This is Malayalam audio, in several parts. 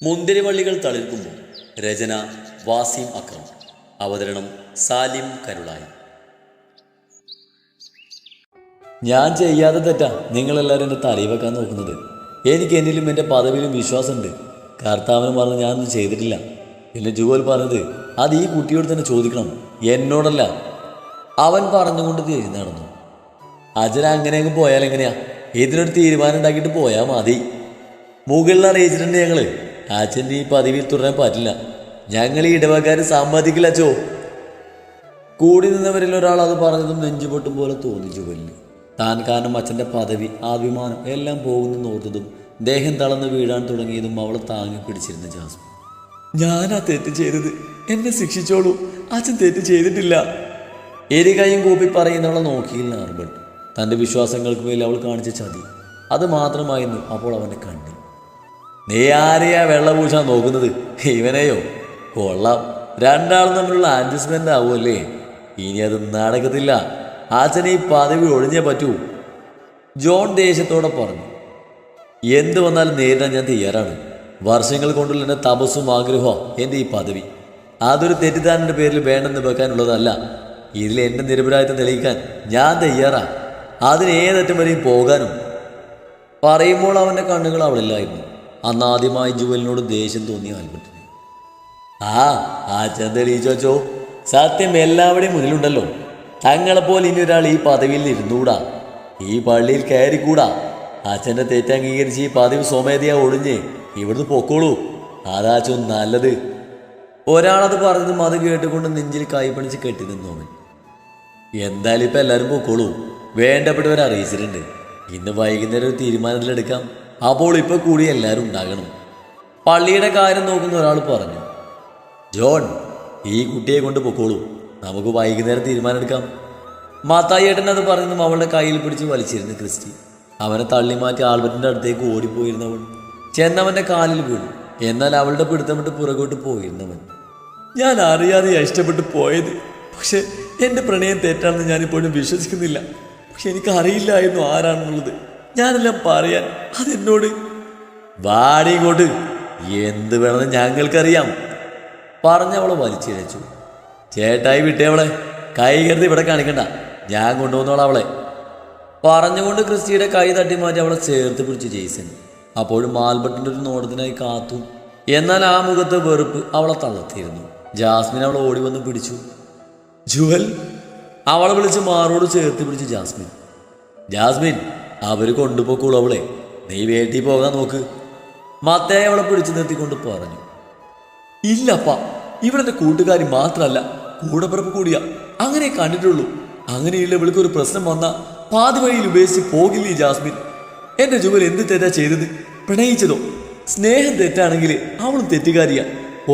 മുന്തിരിവള്ളികൾ തളിർക്കുമ്പോൾ. രചന വാസിം അക്രം. അവതരണം സാലിം കരുളായി. ഞാൻ ചെയ്യാതെ തെറ്റാ നിങ്ങളെല്ലാവരും എൻ്റെ തലയിൽ വെക്കാൻ നോക്കുന്നത്. എനിക്ക് എന്നിലും എൻ്റെ പദവിയിലും വിശ്വാസമുണ്ട്. കർത്താവിന് പറഞ്ഞ് ഞാനൊന്നും ചെയ്തിട്ടില്ല. പിന്നെ ജുവൽ പറഞ്ഞത് അത് ഈ കുട്ടിയോട് തന്നെ ചോദിക്കണം, എന്നോടല്ല. അവൻ പറഞ്ഞുകൊണ്ട് തിരിഞ്ഞു നടന്നു. അച്ഛൻ അങ്ങനെയൊക്കെ പോയാൽ എങ്ങനെയാ? ഇതിനൊരു തീരുമാനം ഉണ്ടാക്കിയിട്ട് പോയാൽ മതി. മുകളിൽ അറിയിച്ചിട്ടുണ്ട് ഞങ്ങൾ. അച്ഛൻ്റെ ഈ പദവിയിൽ തുടരാൻ പറ്റില്ല. ഞങ്ങൾ ഈ ഇടവക്കാർ സമ്മതിക്കില്ല അച്ചോ. കൂടി നിന്നവരിൽ ഒരാൾ അത് പറഞ്ഞതും നെഞ്ചുപൊട്ടും പോലെ തോന്നി ജുവലിന്. താൻ കാരണം അച്ഛൻ്റെ പദവി, അഭിമാനം എല്ലാം പോകുന്നെന്ന് ഓർത്തതും ദേഹം തളർന്ന് വീഴാൻ തുടങ്ങിയതും അവളെ താങ്ങി പിടിച്ചിരുന്ന ജാസ്മിൻ. ഞാനാ തെറ്റ് ചെയ്തത്, എന്നെ ശിക്ഷിച്ചോളൂ, അച്ഛൻ തെറ്റ് ചെയ്തിട്ടില്ല. എരികയും കൂപ്പി പറയുന്നവളെ നോക്കിയില്ല ആർബർട്ട്. തൻ്റെ വിശ്വാസങ്ങൾക്ക് മേൽ അവൾ കാണിച്ച ചതി അത് മാത്രമായിരുന്നു അപ്പോൾ അവൻ്റെ കണ്ണിൽ. നീ ആരെയാ വെള്ളപൂശാൻ നോക്കുന്നത്? ഇവനെയോ? കൊള്ളാം, രണ്ടാളും തമ്മിലുള്ള അഡ്ജസ്റ്റ്മെൻ്റ് ആവുമല്ലേ? ഇനി അത് നടക്കത്തില്ല. അച്ഛനെ ഈ പദവി ഒഴിഞ്ഞേ പറ്റൂ. ജോൺ ദേഷ്യത്തോടെ പറഞ്ഞു. എന്ത് വന്നാലും നേരിടാൻ ഞാൻ തയ്യാറാണ്. വർഷങ്ങൾ കൊണ്ടുള്ള എൻ്റെ തപസ്സും ആഗ്രഹമോ എൻ്റെ ഈ പദവി. അതൊരു തെറ്റിദ്ധാരൻ്റെ പേരിൽ വേണ്ടെന്ന് വെക്കാനുള്ളതല്ല. ഇതിൽ എൻ്റെ നിരപരാധിത്വം തെളിയിക്കാൻ ഞാൻ തയ്യാറാ. അതിന് ഏതറ്റം വരെയും പോകാനും. പറയുമ്പോൾ അവൻ്റെ കണ്ണുകൾ അവളില്ലായിരുന്നു. അന്നാദ്യമായി ജുവലിനോട് ദേഷ്യം തോന്നിയ ആൽബർട്ടിന്. അച്ഛൻ തെളിയിച്ചോ. സത്യം എല്ലാവരുടെയും മുന്നിലുണ്ടല്ലോ. തങ്ങളെപ്പോലെ ഇനി ഒരാൾ ഈ പദവിയിൽ ഇരുന്നുകൂടാ, ഈ പള്ളിയിൽ കയറിക്കൂടാ. അച്ഛൻ്റെ തെറ്റ് അംഗീകരിച്ച് ഈ പദവി സ്വമേധയാ ഒഴിഞ്ഞ് ഇവിടുന്ന് പൊക്കോളൂ. അതാച്ചോ നല്ലത്. ഒരാളത് പറഞ്ഞതും അത് കേട്ടുകൊണ്ട് നെഞ്ചിൽ കൈപ്പണിച്ച് കെട്ടി നിന്നോവൻ. എന്തായാലും ഇപ്പം എല്ലാവരും പൊക്കോളൂ. വേണ്ടപ്പെട്ടവരെ അറിയിച്ചിട്ടുണ്ട്. ഇന്ന് വൈകുന്നേരം ഒരു തീരുമാനത്തിലെടുക്കാം. അപ്പോൾ ഇപ്പം കൂടി എല്ലാവരും ഉണ്ടാകണം. പള്ളിയുടെ കാര്യം നോക്കുന്ന ഒരാൾ പറഞ്ഞു. ജോൺ, ഈ കുട്ടിയെ കൊണ്ട് പൊക്കോളൂ. നമുക്ക് വൈകുന്നേരം തീരുമാനമെടുക്കാം. മാത്തായി ഏട്ടൻ അത് പറഞ്ഞതും അവളുടെ കയ്യിൽ പിടിച്ച് വലിച്ചിരുന്നു ക്രിസ്റ്റി. അവനെ തള്ളി മാറ്റി ആൽബർട്ടിൻ്റെ അടുത്തേക്ക് ഓടിപ്പോയിരുന്നവൻ ചെന്നവൻ്റെ കാലിൽ വീണു. എന്നാൽ അവളുടെ പിടുത്തം വിട്ട് പുറകോട്ട് പോയിരുന്നവൻ. ഞാൻ അറിയാതെ ഇഷ്ടപ്പെട്ടു പോയത്. പക്ഷെ എൻ്റെ പ്രണയം തെറ്റാണെന്ന് ഞാനിപ്പോഴും വിശ്വസിക്കുന്നില്ല. പക്ഷെ എനിക്ക് അറിയില്ലായിരുന്നു ആരാണെന്നുള്ളത്. ഞാനെല്ലാം പറയാൻ അതെന്നോട്. വാടി ഇങ്ങോട്ട്, എന്ത് വേണമെന്ന് ഞങ്ങൾക്കറിയാം പറഞ്ഞവളെ വലിച്ചിഴച്ചു. ചേട്ടായി വിട്ടേ അവളെ, കൈ കരുതി ഇവിടെ കാണിക്കണ്ട, ഞാൻ കൊണ്ടുവന്നോളാം അവളെ പറഞ്ഞുകൊണ്ട് ക്രിസ്റ്റിയുടെ കൈ തട്ടി മാറ്റി അവളെ ചേർത്ത് പിടിച്ചു ജെയ്സൺ. അപ്പോഴും ആൽബർട്ടിൻ്റെ ഒരു നോട്ടത്തിനായി കാത്തു. എന്നാൽ ആ മുഖത്തെ വെറുപ്പ് അവളെ തളർത്തിയിരുന്നു. ജാസ്മിൻ അവളെ ഓടി വന്ന് പിടിച്ചു. ജുവൽ, അവളെ വിളിച്ച് മാറോട് ചേർത്ത് പിടിച്ചു ജാസ്മിൻ. ജാസ്മിൻ, അവർ കൊണ്ടുപോക്കോളൂ അവളെ, നീ വീട്ടിൽ പോകാൻ നോക്ക് മത്തായി അവളെ പിടിച്ചു നിർത്തിക്കൊണ്ട് പറഞ്ഞു. ഇല്ലപ്പ, ഇവിടുത്തെ കൂട്ടുകാരി മാത്രമല്ല, കൂടപ്പിറപ്പ് കൂടിയാ. അങ്ങനെ കണ്ടിട്ടുള്ളൂ. അങ്ങനെയുള്ള ഇവൾക്ക് ഒരു പ്രശ്നം വന്നാൽ പാതി വഴിയിൽ ഉപേക്ഷിച്ച് പോകില്ലേ ജാസ്മിൻ? എൻ്റെ ജുവൽ എന്ത് തെറ്റാ ചെയ്തത്? പ്രണയിച്ചതോ? സ്നേഹം തെറ്റാണെങ്കിൽ അവളും തെറ്റുകാരിയാ.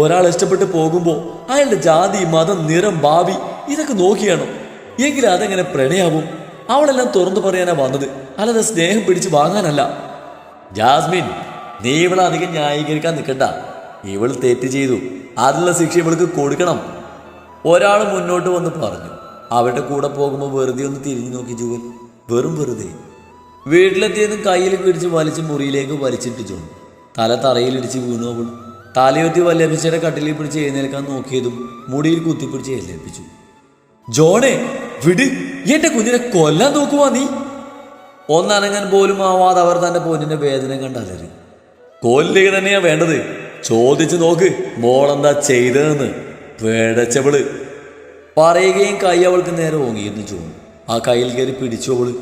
ഒരാൾ ഇഷ്ടപ്പെട്ട് പോകുമ്പോൾ അയാളുടെ ജാതി, മതം, നിറം, ഭാവി ഇതൊക്കെ നോക്കിയാണോ? എങ്കിലും അതെങ്ങനെ പ്രണയാവും? അവളെല്ലാം തുറന്നു പറയാനാ വന്നത്, അല്ലാതെ സ്നേഹം പിടിച്ച് വാങ്ങാനല്ല. ജാസ്മിൻ, നീ ഇവളെ അധികം ന്യായീകരിക്കാൻ നിൽക്കണ്ട. ഇവൾ തെറ്റ് ചെയ്തു, അതിനുള്ള ശിക്ഷ ഇവൾക്ക് കൊടുക്കണം ഒരാൾ മുന്നോട്ട് വന്ന് പറഞ്ഞു. അവരുടെ കൂടെ പോകുമ്പോൾ വെറുതെ ഒന്ന് തിരിഞ്ഞു നോക്കി ജുവൽ. വെറും വെറുതെ. വീട്ടിലെത്തിയതും കയ്യിൽ പിടിച്ച് വലിച്ച് മുറിയിലേക്ക് വലിച്ചിട്ട് ജോൺ. തല തറയിലിടിച്ച് വീണു. അവൾ തലയൊത്തി വല്ലഭിച്ചയുടെ കട്ടിലിൽ പിടിച്ച് എഴുന്നേൽക്കാൻ നോക്കിയതും മുടിയിൽ കുത്തിപ്പിടിച്ച് എഴുന്നേൽപ്പിച്ചു. ജോണേ, വിട്, എന്റെ കുഞ്ഞിനെ കൊല്ലാൻ നോക്കുവാ നീ? ഒന്നനങ്ങാൻ പോലും ആവാതെ അവർ തന്റെ പൊന്നിന്റെ വേദന കണ്ടലറി. കൊല്ലുക തന്നെയാ വേണ്ടത്. ചോദിച്ചു നോക്ക് മോളെന്താ ചെയ്തതെന്ന്. പേടച്ചവള് പറയുകയും കൈ അവൾക്ക് നേരെ ഓങ്ങിയിരുന്നു ജോൺ. ആ കയ്യിൽ കയറി പിടിച്ചു അവള്.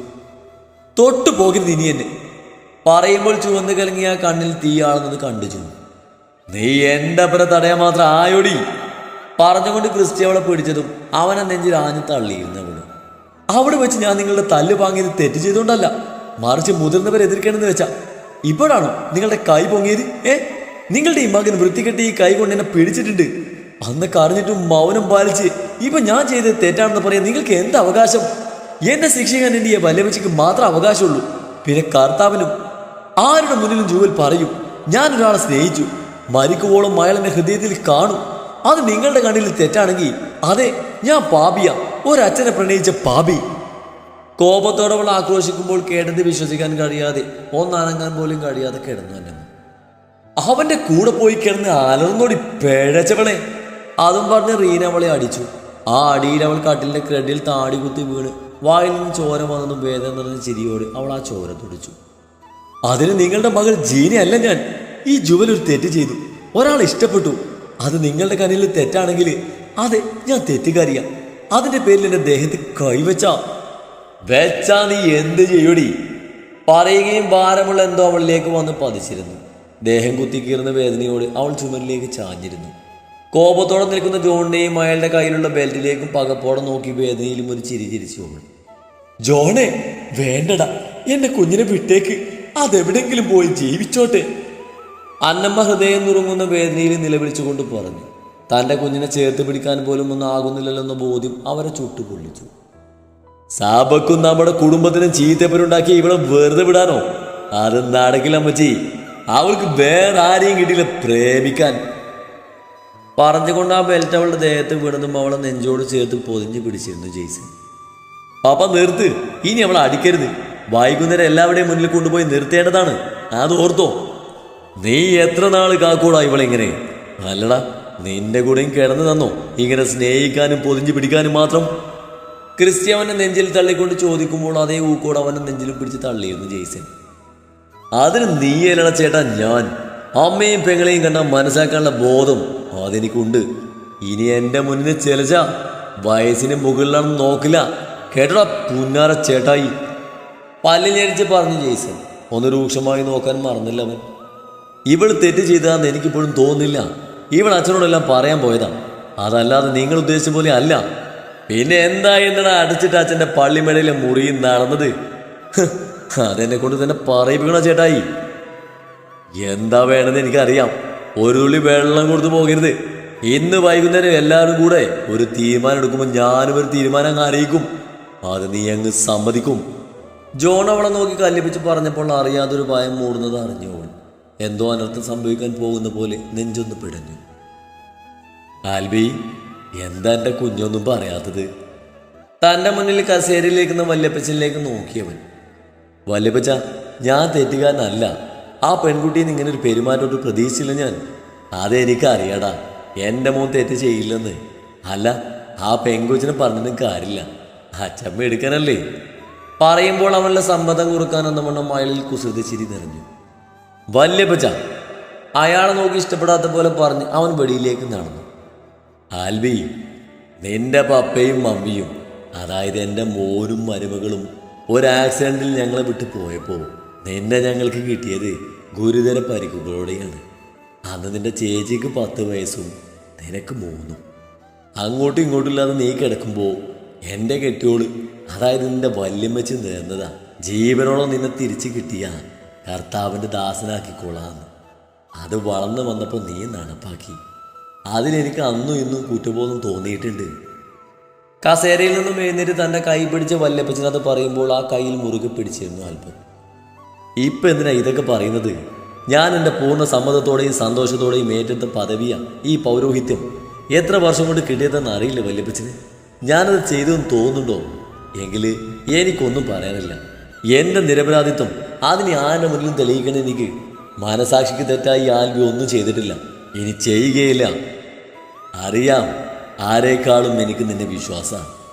തൊട്ടു പോകരുത് ഇനി എന്നെ പറയുമ്പോൾ ചുവന്ന് കലങ്ങിയ ആ കണ്ണിൽ തീയാളുന്നത് കണ്ടു ജോൺ. നീ എൻ്റെ അപ്പുറം തടയാൻ മാത്രം ആയോടി പറഞ്ഞുകൊണ്ട് ക്രിസ്റ്റി അവളെ പിടിച്ചതും അവനെ നെഞ്ചിൽ ആഞ്ഞു തള്ളിയിരുന്നവള്. അവിടെ വെച്ച് ഞാൻ നിങ്ങളുടെ തല്ല് വാങ്ങിയത് തെറ്റ് ചെയ്തുകൊണ്ടല്ല, മറിച്ച് മുതിർന്നവരെ എതിർക്കണമെന്ന് വെച്ചാ. ഇപ്പോഴാണോ നിങ്ങളുടെ കൈ പൊങ്ങിയത്? നിങ്ങളുടെ ഈ മകൻ വൃത്തികെട്ടി ഈ കൈ കൊണ്ട് എന്നെ പിടിച്ചിട്ടുണ്ട്. അന്നൊക്കെ അറിഞ്ഞിട്ടും മൗനം പാലിച്ച് ഇപ്പൊ ഞാൻ ചെയ്തത് തെറ്റാണെന്ന് പറയാൻ നിങ്ങൾക്ക് എന്ത് അവകാശം? എന്നെ ശിക്ഷിക്കാൻ എൻ്റെ ഈ വല്ലവച്ചിക്ക് മാത്രം അവകാശമുള്ളൂ. പിന്നെ കർത്താവിനും ആരുടെ മുന്നിലും ജുവൽ പറയും, ഞാനൊരാളെ സ്നേഹിച്ചു, മരിക്കുവോളം അയാൾ എന്നെ ഹൃദയത്തിൽ കാണും. അത് നിങ്ങളുടെ കണ്ണിൽ തെറ്റാണെങ്കിൽ അതെ, ഞാൻ പാപിയ, ഒരച്ഛനെ പ്രണയിച്ച പാപി. കോപത്തോടെ അവൾ ആക്രോശിക്കുമ്പോൾ കേട്ടത് വിശ്വസിക്കാൻ കഴിയാതെ, ഒന്നനങ്ങാൻ പോലും കഴിയാതെ കിടന്നു തന്നെ. അവന്റെ കൂടെ പോയി കിടന്ന് അലർന്നോടി പേഴച്ചവളെ. അതും പറഞ്ഞ് റീന അവളെ അടിച്ചു. ആ അടിയിൽ അവൾ കട്ടിലിന്റെ ക്രെഡിൽ താടി കുത്തി വീണ് വായിൽ നിന്ന് ചോര വന്നതും വേദന നിറഞ്ഞ ചിരിയോട് അവൾ ആ ചോര തുടിച്ചു. അതിന് നിങ്ങളുടെ മകൾ ജീനയല്ല ഞാൻ. ഈ ജുവൽ ഒരു തെറ്റ് ചെയ്തു, ഒരാൾ ഇഷ്ടപ്പെട്ടു. അത് നിങ്ങളുടെ കണ്ണിൽ തെറ്റാണെങ്കിൽ അതെ, ഞാൻ തെറ്റുകാരിയാ. അതിന്റെ പേരിൽ എന്റെ ദേഹത്ത് കൈവച്ചാ നീ എന്ത് ചെയ്യൂടി? പറയുകയും ഭാരമുള്ള എന്തോ അവളിലേക്ക് വന്ന് പതിച്ചിരുന്നു. ദേഹം കുത്തിക്കീറുന്ന വേദനയോട് അവൾ ചുമരിലേക്ക് ചാഞ്ഞിരുന്നു. കോപത്തോടെ നിൽക്കുന്ന ജോണിനെയും അയാളുടെ കയ്യിലുള്ള ബെൽറ്റിലേക്കും പകപ്പോടെ നോക്കി വേദനയിലും ഒരു ചിരി ചിരിച്ചു അവൾ. ജോണേ, വേണ്ടടാ, എന്റെ കുഞ്ഞിനെ വിട്ടേക്ക്. അതെവിടെങ്കിലും പോയി ജീവിച്ചോട്ടെ. അന്നമ്മ ഹൃദയം നുറുങ്ങുന്ന വേദനയിൽ നിലവിളിച്ചുകൊണ്ട് പറഞ്ഞു. തൻ്റെ കുഞ്ഞിനെ ചേർത്ത് പിടിക്കാൻ പോലും ഒന്നും ആകുന്നില്ലല്ലെന്ന ബോധ്യം അവരെ ചുട്ടുപൊള്ളിച്ചു. സാബക്കും നമ്മുടെ കുടുംബത്തിന് ചീത്തപ്പനുണ്ടാക്കി ഇവിടെ വെറുതെ വിടാനോ? അത് നടക്കില്ലമ്മച്ചി. അവൾക്ക് വേറെ ആരെയും കിട്ടിയില്ല പ്രേമിക്കാൻ. പറഞ്ഞുകൊണ്ട് ആ ബെൽറ്റ് അവളുടെ ദേഹത്ത് വീണതും അവളെ നെഞ്ചോട് ചേർത്ത് പൊതിഞ്ഞു പിടിച്ചിരുന്നു ജെയ്സൺ. പാപ്പ നിർത്ത്, ഇനി അവളെ അടിക്കരുത്. വൈകുന്നേരം എല്ലാവരുടെയും മുന്നിൽ കൊണ്ടുപോയി നിർത്തേണ്ടതാണ്, അത് ഓർത്തോ. നീ എത്ര നാൾ കാക്കൂടാ ഇവളിങ്ങനെ? അല്ലടാ, നിന്റെ കൂടെയും കിടന്നു തന്നോ ഇങ്ങനെ സ്നേഹിക്കാനും പൊതിഞ്ഞു പിടിക്കാനും മാത്രം? ക്രിസ്റ്റി അവനെ നെഞ്ചിൽ തള്ളിക്കൊണ്ട് ചോദിക്കുമ്പോൾ അതേ ഊക്കോട് അവനെ നെഞ്ചിൽ പിടിച്ച് തള്ളിയിരുന്നു ജെയ്സൺ. അതിന് നീയല്ലട ചേട്ടാ ഞാൻ. അമ്മയും പെങ്ങളെയും കണ്ട മനസ്സാക്കാനുള്ള ബോധം അതെനിക്കുണ്ട്. ഇനി എൻ്റെ മുന്നിൽ ചെലച്ച വയസ്സിന് മുകളിലാണെന്ന് നോക്കില്ല, കേട്ടടാ പുന്നാര ചേട്ടായി. പല്ലിൽ ഞെരിച്ച് പറഞ്ഞു ജെയ്സൺ. ഒന്ന് രൂക്ഷമായി നോക്കാൻ മറന്നില്ല അവൻ. ഇവൾ തെറ്റ് ചെയ്തതാന്ന് എനിക്കിപ്പോഴും തോന്നുന്നില്ല. ഇവൾ അച്ഛനോടെല്ലാം പറയാൻ പോയതാ, അതല്ലാതെ നിങ്ങൾ ഉദ്ദേശിച്ച പോലെ അല്ല. പിന്നെ എന്താ എന്നടാ അടിച്ചിട്ട് അച്ഛൻ്റെ പള്ളിമേടയിലെ മുറിയിൽ നടന്നത്? അതെന്നെ കൊണ്ട് തന്നെ പറയിപ്പിക്കണോ ചേട്ടായി? എന്താ വേണമെന്ന് എനിക്കറിയാം. ഒരു തുള്ളി വെള്ളം കൊടുത്തു പോകരുത്. ഇന്ന് വൈകുന്നേരം എല്ലാവരും കൂടെ ഒരു തീരുമാനം എടുക്കുമ്പോൾ ഞാനും ഒരു തീരുമാനം അങ്ങ് അറിയിക്കും. അത് നീ അങ്ങ് സമ്മതിക്കും. ജോൺ അവളെ നോക്കി കല്ലിപ്പിച്ച് പറഞ്ഞപ്പോൾ അറിയാതൊരു ഭയം മൂടുന്നത് അറിഞ്ഞു അവൾ. എന്തോ അനർത്ഥം സംഭവിക്കാൻ പോകുന്ന പോലെ നെഞ്ചൊന്ന് പിടഞ്ഞു. ആൽബി, എന്താ എൻ്റെ കുഞ്ഞൊന്നും പറയാത്തത്? തൻ്റെ മുന്നിൽ കസേരയിലേക്കുന്ന വല്യപ്പച്ചനിലേക്ക് നോക്കിയവൻ. വല്യപ്പച്ച, ഞാൻ തെറ്റുകാരനല്ല. ആ പെൺകുട്ടിയിൽ നിന്ന് ഇങ്ങനെ ഒരു പെരുമാറ്റമൊട്ട് പ്രതീക്ഷിച്ചില്ല ഞാൻ. അതെനിക്കറിയാടാ, എൻ്റെ മോൻ തെറ്റ് ചെയ്യില്ലെന്ന്. അല്ല, ആ പെൺകൊച്ചിനെ പറഞ്ഞിട്ടും കാര്യമില്ല, അച്ചമ്മ എടുക്കാനല്ലേ. പറയുമ്പോൾ അവളുടെ സമ്മതം കുറുക്കാനെന്ന വണ്ണം അയാളിൽ കുസൃതി ചിരി നിറഞ്ഞു. വല്യപ്പച്ച, അയാളെ നോക്കി ഇഷ്ടപ്പെടാത്ത പോലെ പറഞ്ഞ് അവൻ വെടിയിലേക്ക് നടന്നു. ആൽബി, നിന്റെ പപ്പയും മമ്മിയും, അതായത് എൻ്റെ മോനും മരുമകളും ഒരു ആക്സിഡൻറ്റിൽ ഞങ്ങളെ വിട്ട് പോയപ്പോൾ നിന്നെ ഞങ്ങൾക്ക് കിട്ടിയത് ഗുരുതര പരിക്കുകളോടെയാണ്. അന്ന് നിന്റെ ചേച്ചിക്ക് 10 വയസ്സും നിനക്ക് 3. അങ്ങോട്ടും ഇങ്ങോട്ടും ഇല്ലാതെ നീ കിടക്കുമ്പോൾ എൻ്റെ കെട്ടിയോള്, അതായത് നിന്റെ വല്യമ്മച്ച് നേർന്നതാ ജീവനോളം നിന്നെ തിരിച്ചു കിട്ടിയ കർത്താവിൻ്റെ ദാസനാക്കിക്കൊള്ളാന്ന്. അത് വളർന്നു വന്നപ്പോൾ നീ നടപ്പാക്കി. അതിലെനിക്ക് അന്നും ഇന്നും കുറ്റബോധം തോന്നിയിട്ടുണ്ട്. കസേരയിൽ നിന്നും എഴുന്നേറ്റ് തൻ്റെ കൈ പിടിച്ച് വല്യപ്പച്ചനത് പറയുമ്പോൾ ആ കയ്യിൽ മുറുകെ പിടിച്ചിരുന്നു അല്പം. ഇപ്പം എന്തിനാ ഇതൊക്കെ പറയുന്നത്? ഞാൻ എൻ്റെ പൂർണ്ണ സമ്മതത്തോടെയും സന്തോഷത്തോടെയും ഏറ്റെടുത്ത പദവിയാണ് ഈ പൗരോഹിത്യം. എത്ര വർഷം കൊണ്ട് കിട്ടിയതെന്ന് അറിയില്ല വല്യപ്പച്ചന്. ഞാനത് ചെയ്തെന്ന് തോന്നുന്നുണ്ടോ? എങ്കിൽ എനിക്കൊന്നും പറയാനില്ല. എൻ്റെ നിരപരാധിത്വം അതിന് ആരുടെ മുന്നിലും തെളിയിക്കണം. എനിക്ക് മനസാക്ഷിക്ക് തെറ്റായി ആൽബി ഒന്നും ചെയ്തിട്ടില്ല, ഇനി ചെയ്യുകയില്ല. അറിയാം, ആരേക്കാളും എനിക്ക് നിന്നെ വിശ്വാസം.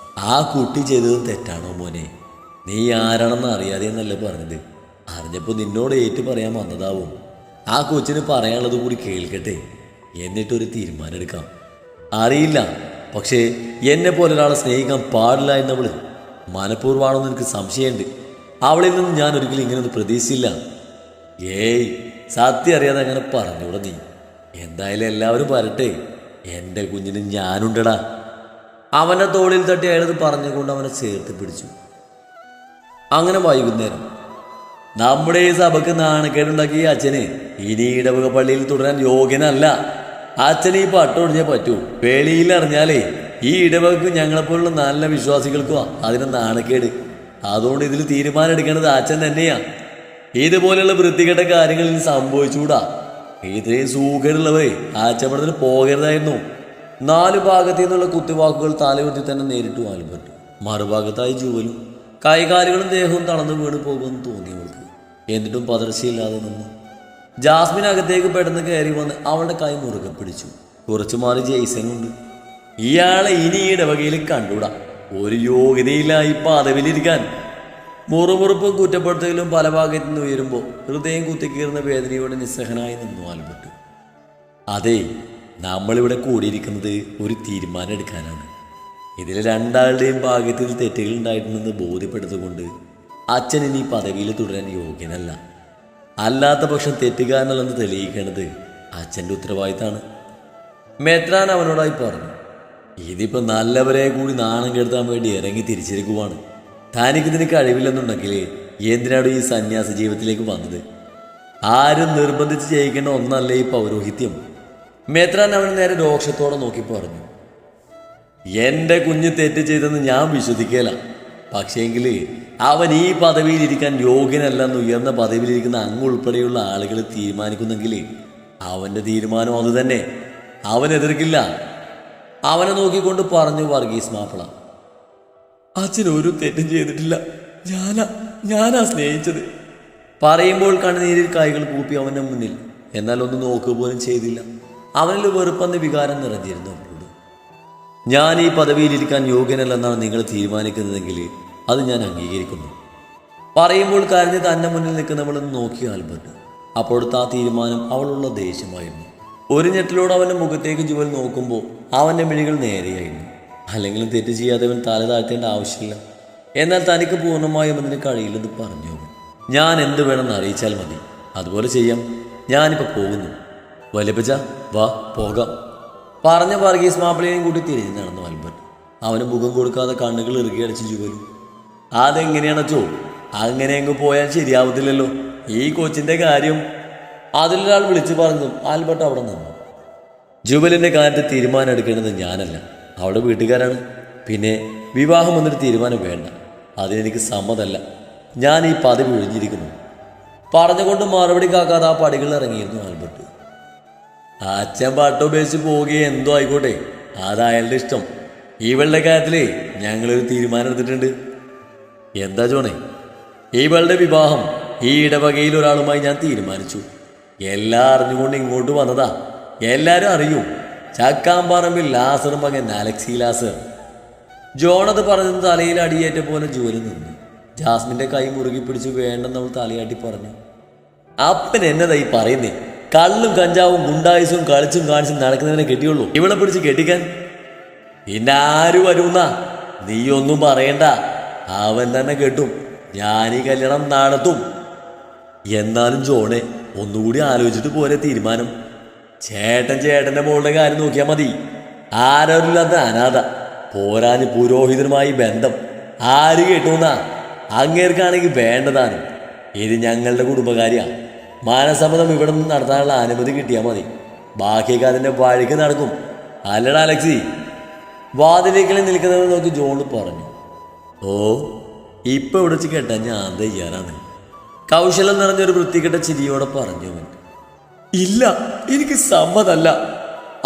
ആ കുട്ടി ചെയ്തതും തെറ്റാണോ മോനെ? നീ ആരാണെന്ന് അറിയാതെ എന്നല്ലേ പറഞ്ഞത്. അറിഞ്ഞപ്പോൾ നിന്നോട് ഏറ്റു പറയാൻ വന്നതാവും. ആ കൊച്ചിന് പറയാനുള്ളത് കൂടി കേൾക്കട്ടെ, എന്നിട്ടൊരു തീരുമാനം എടുക്കാം. അറിയില്ല, പക്ഷേ എന്നെ പോലെ ഒരാളെ സ്നേഹിക്കാൻ പാടില്ല എന്നവള് മനഃപൂർവ്വമാണെന്ന് എനിക്ക് സംശയമുണ്ട്. അവളിൽ നിന്നും ഞാൻ ഒരിക്കലും ഇങ്ങനെയൊന്നും പ്രതീക്ഷിച്ചില്ല. ഏയ്, സത്യം അറിയാതെ അങ്ങനെ പറഞ്ഞൂടെ നീ. എന്തായാലും എല്ലാവരും വരട്ടെ, എൻ്റെ കുഞ്ഞിന് ഞാനുണ്ടടാ. അവൻ്റെ തോളിൽ തട്ടി അയാളത് പറഞ്ഞുകൊണ്ട് അവനെ ചേർത്ത് പിടിച്ചു. അങ്ങനെ വൈകുന്നേരം നമ്മുടെ ഈ സഭയ്ക്ക് നാണക്കേടുണ്ടാക്കിയ അച്ഛന് ഇനി ഇടവക പള്ളിയിൽ തുടരാൻ യോഗ്യനല്ല. അച്ഛന് ഈ പട്ടൊടിഞ്ഞേ പറ്റൂ. വെളിയിൽ അറിഞ്ഞാലേ ഈ ഇടവകക്ക് ഞങ്ങളെപ്പോലുള്ള നല്ല വിശ്വാസികൾക്കും അതിന് നാണക്കേട്. അതുകൊണ്ട് ഇതിൽ തീരുമാനം എടുക്കേണ്ടത് അച്ഛൻ തന്നെയാ. ഇതുപോലെയുള്ള വൃത്തികെട്ട കാര്യങ്ങളിൽ സംഭവിച്ചുകൂടാ. ഇത്രയും സൂഖേടുള്ളവരെ ആച്ചപ്പടത്തിന് പോകരുതായിരുന്നു. 4 ഭാഗത്തു നിന്നുള്ള കുത്തിവാക്കുകൾ തലയുർത്തി തന്നെ നേരിട്ടു ആൽബർട്ട്. മറുഭാഗത്തായി ജുവലും. കൈകാലുകളും ദേഹവും തളർന്നു വീണ് പോകുമെന്ന് തോന്നിയവൾക്ക്. എന്നിട്ടും പതർച്ചയില്ലാതെ നിന്ന് ജാസ്മിൻ അകത്തേക്ക് പെട്ടെന്ന് കയറി വന്ന് അവളുടെ കൈ മുറുകെ പിടിച്ചു. കുറച്ചു മാറി ജെയ്സനുണ്ട്. ഇയാളെ ഇനി ഈ ഇടവകയിൽ കണ്ടൂടാ. ഒരു യോഗ്യതയില്ല ഈ പദവിയിലിരിക്കാൻ. മുറുമുറുപ്പും കുറ്റപ്പെടുത്തലും പല ഭാഗത്തു നിന്ന് ഉയരുമ്പോൾ ഹൃദയം കുത്തിക്കീറുന്ന വേദനയോടെ നിസ്സഹനായി നിന്നു ആൽബർട്ട്. അതെ, നമ്മളിവിടെ കൂടിയിരിക്കുന്നത് ഒരു തീരുമാനം എടുക്കാനാണ്. ഇതിൽ രണ്ടാളുടെയും ഭാഗ്യത്തിൽ തെറ്റുകൾ ഉണ്ടായിട്ടുണ്ടെന്ന് ബോധ്യപ്പെടുത്തുകൊണ്ട് അച്ഛൻ ഇനി പദവിയിൽ തുടരാൻ യോഗ്യനല്ല. അല്ലാത്ത പക്ഷം തെറ്റുകാരനല്ലെന്ന് തെളിയിക്കേണ്ടത് അച്ഛൻ്റെ ഉത്തരവാദിത്തമാണ്. മെത്രാൻ അവനോടായി പറഞ്ഞു. ഇതിപ്പോൾ നല്ലവരെ കൂടി നാണം കെടുത്താൻ വേണ്ടി ഇറങ്ങി തിരിച്ചിരിക്കുവാണ്. തനിക്കിതിന് കഴിവില്ലെന്നുണ്ടെങ്കിൽ എന്തിനാണ് ഈ സന്യാസ ജീവിതത്തിലേക്ക് വന്നത്? ആരും നിർബന്ധിച്ച് ചെയ്യിക്കേണ്ട ഒന്നല്ല ഈ പൗരോഹിത്യം. മെത്രാൻ അവന് നേരെ രോക്ഷത്തോടെ നോക്കി പറഞ്ഞു. എൻ്റെ കുഞ്ഞ് തെറ്റ് ചെയ്തെന്ന് ഞാൻ വിശ്വസിക്കല. പക്ഷേങ്കിൽ അവൻ ഈ പദവിയിലിരിക്കാൻ യോഗ്യനല്ലെന്ന് ഉയർന്ന പദവിയിലിരിക്കുന്ന അങ്ങുൾപ്പെടെയുള്ള ആളുകൾ തീരുമാനിക്കുന്നെങ്കിൽ അവൻ്റെ തീരുമാനം അത് തന്നെ. അവൻ എതിർക്കില്ല. അവനെ നോക്കിക്കൊണ്ട് പറഞ്ഞു വർഗീസ് മാപ്പിള. അച്ഛൻ ഒരു തെറ്റും ചെയ്തിട്ടില്ല. ഞാനാ സ്നേഹിച്ചത്. പറയുമ്പോൾ കണ്ണുനീരിൽ കൈകൾ കൂപ്പി അവൻ്റെ മുന്നിൽ. എന്നാൽ ഒന്ന് നോക്കുക പോലും ചെയ്തില്ല. അവനിൽ വെറുപ്പെന്ന വികാരം നിറഞ്ഞിരുന്നു. ഞാൻ ഈ പദവിയിലിരിക്കാൻ യോഗ്യനല്ലെന്നാണ് നിങ്ങൾ തീരുമാനിക്കുന്നതെങ്കിൽ അത് ഞാൻ അംഗീകരിക്കുന്നു. പറയുമ്പോൾ കരഞ്ഞ് തന്നെ മുന്നിൽ നിൽക്കുന്നവളെന്ന് നോക്കി ആൽബർട്ട്. അപ്പോഴത്തെ ആ തീരുമാനം അവളുള്ള ദേഷ്യമായിരുന്നു. ഒരു ഞെട്ടിലൂടെ അവൻ്റെ മുഖത്തേക്ക് ജുവൽ നോക്കുമ്പോൾ അവൻ്റെ മിഴികൾ നേരെയായിരുന്നു. അല്ലെങ്കിലും തെറ്റ് ചെയ്യാത്തവൻ തല താഴ്ത്തേണ്ട ആവശ്യമില്ല. എന്നാൽ തനിക്ക് പൂർണ്ണമായും അതിന് കഴിയില്ലെന്ന് പറഞ്ഞു അവൻ. ഞാൻ എന്ത് വേണമെന്ന് അറിയിച്ചാൽ മതി, അതുപോലെ ചെയ്യാം. ഞാനിപ്പോൾ പോകുന്നു. വലിയപ്പച്ച വാ പോകാം. പറഞ്ഞ വർഗീസ് മാപ്പിളയെയും കൂട്ടി തിരിഞ്ഞ് നടന്നു ആൽബർട്ട്. അവന് മുഖം കൊടുക്കാതെ കണ്ണുകൾ ഇറുകിയടിച്ച് ജുവലും. അതെങ്ങനെയാണോ? അങ്ങനെ അങ്ങ് പോയാൽ ശരിയാവത്തില്ലല്ലോ. ഈ കൊച്ചിൻ്റെ കാര്യം അതിലൊരാൾ വിളിച്ചു പറഞ്ഞതും ആൽബർട്ട് അവിടെ നിന്നു. ജുവലിൻ്റെ കാര്യത്തിൽ തീരുമാനം എടുക്കേണ്ടത് ഞാനല്ല, അവളുടെ വീട്ടുകാരാണ്. പിന്നെ വിവാഹം എന്നൊരു തീരുമാനം വേണ്ട. അതിനെനിക്ക് സമ്മതമല്ല. ഞാൻ ഈ പദവി ഒഴിഞ്ഞിരിക്കുന്നു. പറഞ്ഞുകൊണ്ട് മറുപടി കാക്കാതെ ആ പടികളിൽ ഇറങ്ങിയിരുന്നു ആൽബർട്ട്. അച്ഛൻ പാട്ടുപേക്ഷിച്ച് പോവുകയും എന്തോ ആയിക്കോട്ടെ, അതയാളുടെ ഇഷ്ടം. ഇവളുടെ കാര്യത്തിലേ ഞങ്ങളൊരു തീരുമാനം എടുത്തിട്ടുണ്ട്. എന്താ ജോണേ? ഇവളുടെ വിവാഹം ഈ ഇടവകയിൽ ഒരാളുമായി ഞാൻ തീരുമാനിച്ചു. എല്ലാം അറിഞ്ഞുകൊണ്ട് ഇങ്ങോട്ട് വന്നതാ. എല്ലാവരും അറിയും. ചക്കാമ്പറമ്പിൽ ലാസർ മകൻ അലക്സി ലാസർ. ജോണത് പറഞ്ഞത് തലയിൽ അടിയേറ്റ പോലെ ജോലി നിന്നു. ജാസ്മിൻ്റെ കൈ മുറുകി പിടിച്ച് വേണ്ടെന്നവൾ തലയാട്ടി പറഞ്ഞു. അപ്പൻ എന്നതായി പറയുന്നേ? കള്ളും കഞ്ചാവും ഗുണ്ടായുസും കളിച്ചും കാണിച്ചും നടക്കുന്നതിനെ കെട്ടിയുള്ളൂ. ഇവളെ പിടിച്ച് കെട്ടിക്കാൻ പിന്നെ ആര് വരുന്ന? നീയൊന്നും പറയണ്ട, അവൻ തന്നെ കെട്ടും. ഞാൻ ഈ കല്യാണം നടത്തും. എന്നാലും ജോണെ, ഒന്നുകൂടി ആലോചിച്ചിട്ട് പോരെ തീരുമാനം. ചേട്ടൻ്റെ മോളുടെ കാര്യം നോക്കിയാൽ മതി. ആരോരില്ലാത്ത അനാഥ, പോരാന് പുരോഹിതനുമായി ബന്ധം. ആര് കേട്ടുന്നാ? അങ്ങേർക്കാണെങ്കിൽ വേണ്ടതാനും. ഇത് ഞങ്ങളുടെ കുടുംബകാര്യ. മാനസമ്മതം ഇവിടെ നിന്ന് നടത്താനുള്ള അനുമതി കിട്ടിയാൽ മതി. ബാക്കിയൊക്കെ അതിൻ്റെ വഴിക്ക് നടക്കും. അല്ലടാ അലക്സി? വാതിലേക്കിൽ നിൽക്കുന്നവരെ നോക്കി ജോൺ പറഞ്ഞു. ഓ, ഇപ്പം ഇവിടെ വെച്ച് കേട്ടാ ഞാൻ തയ്യാറാണ്. കൗശലം നിറഞ്ഞൊരു വൃത്തികെട്ട ചിരിയോടെ പറഞ്ഞു അവൻ. ഇല്ല, എനിക്ക് സമ്മതമല്ല.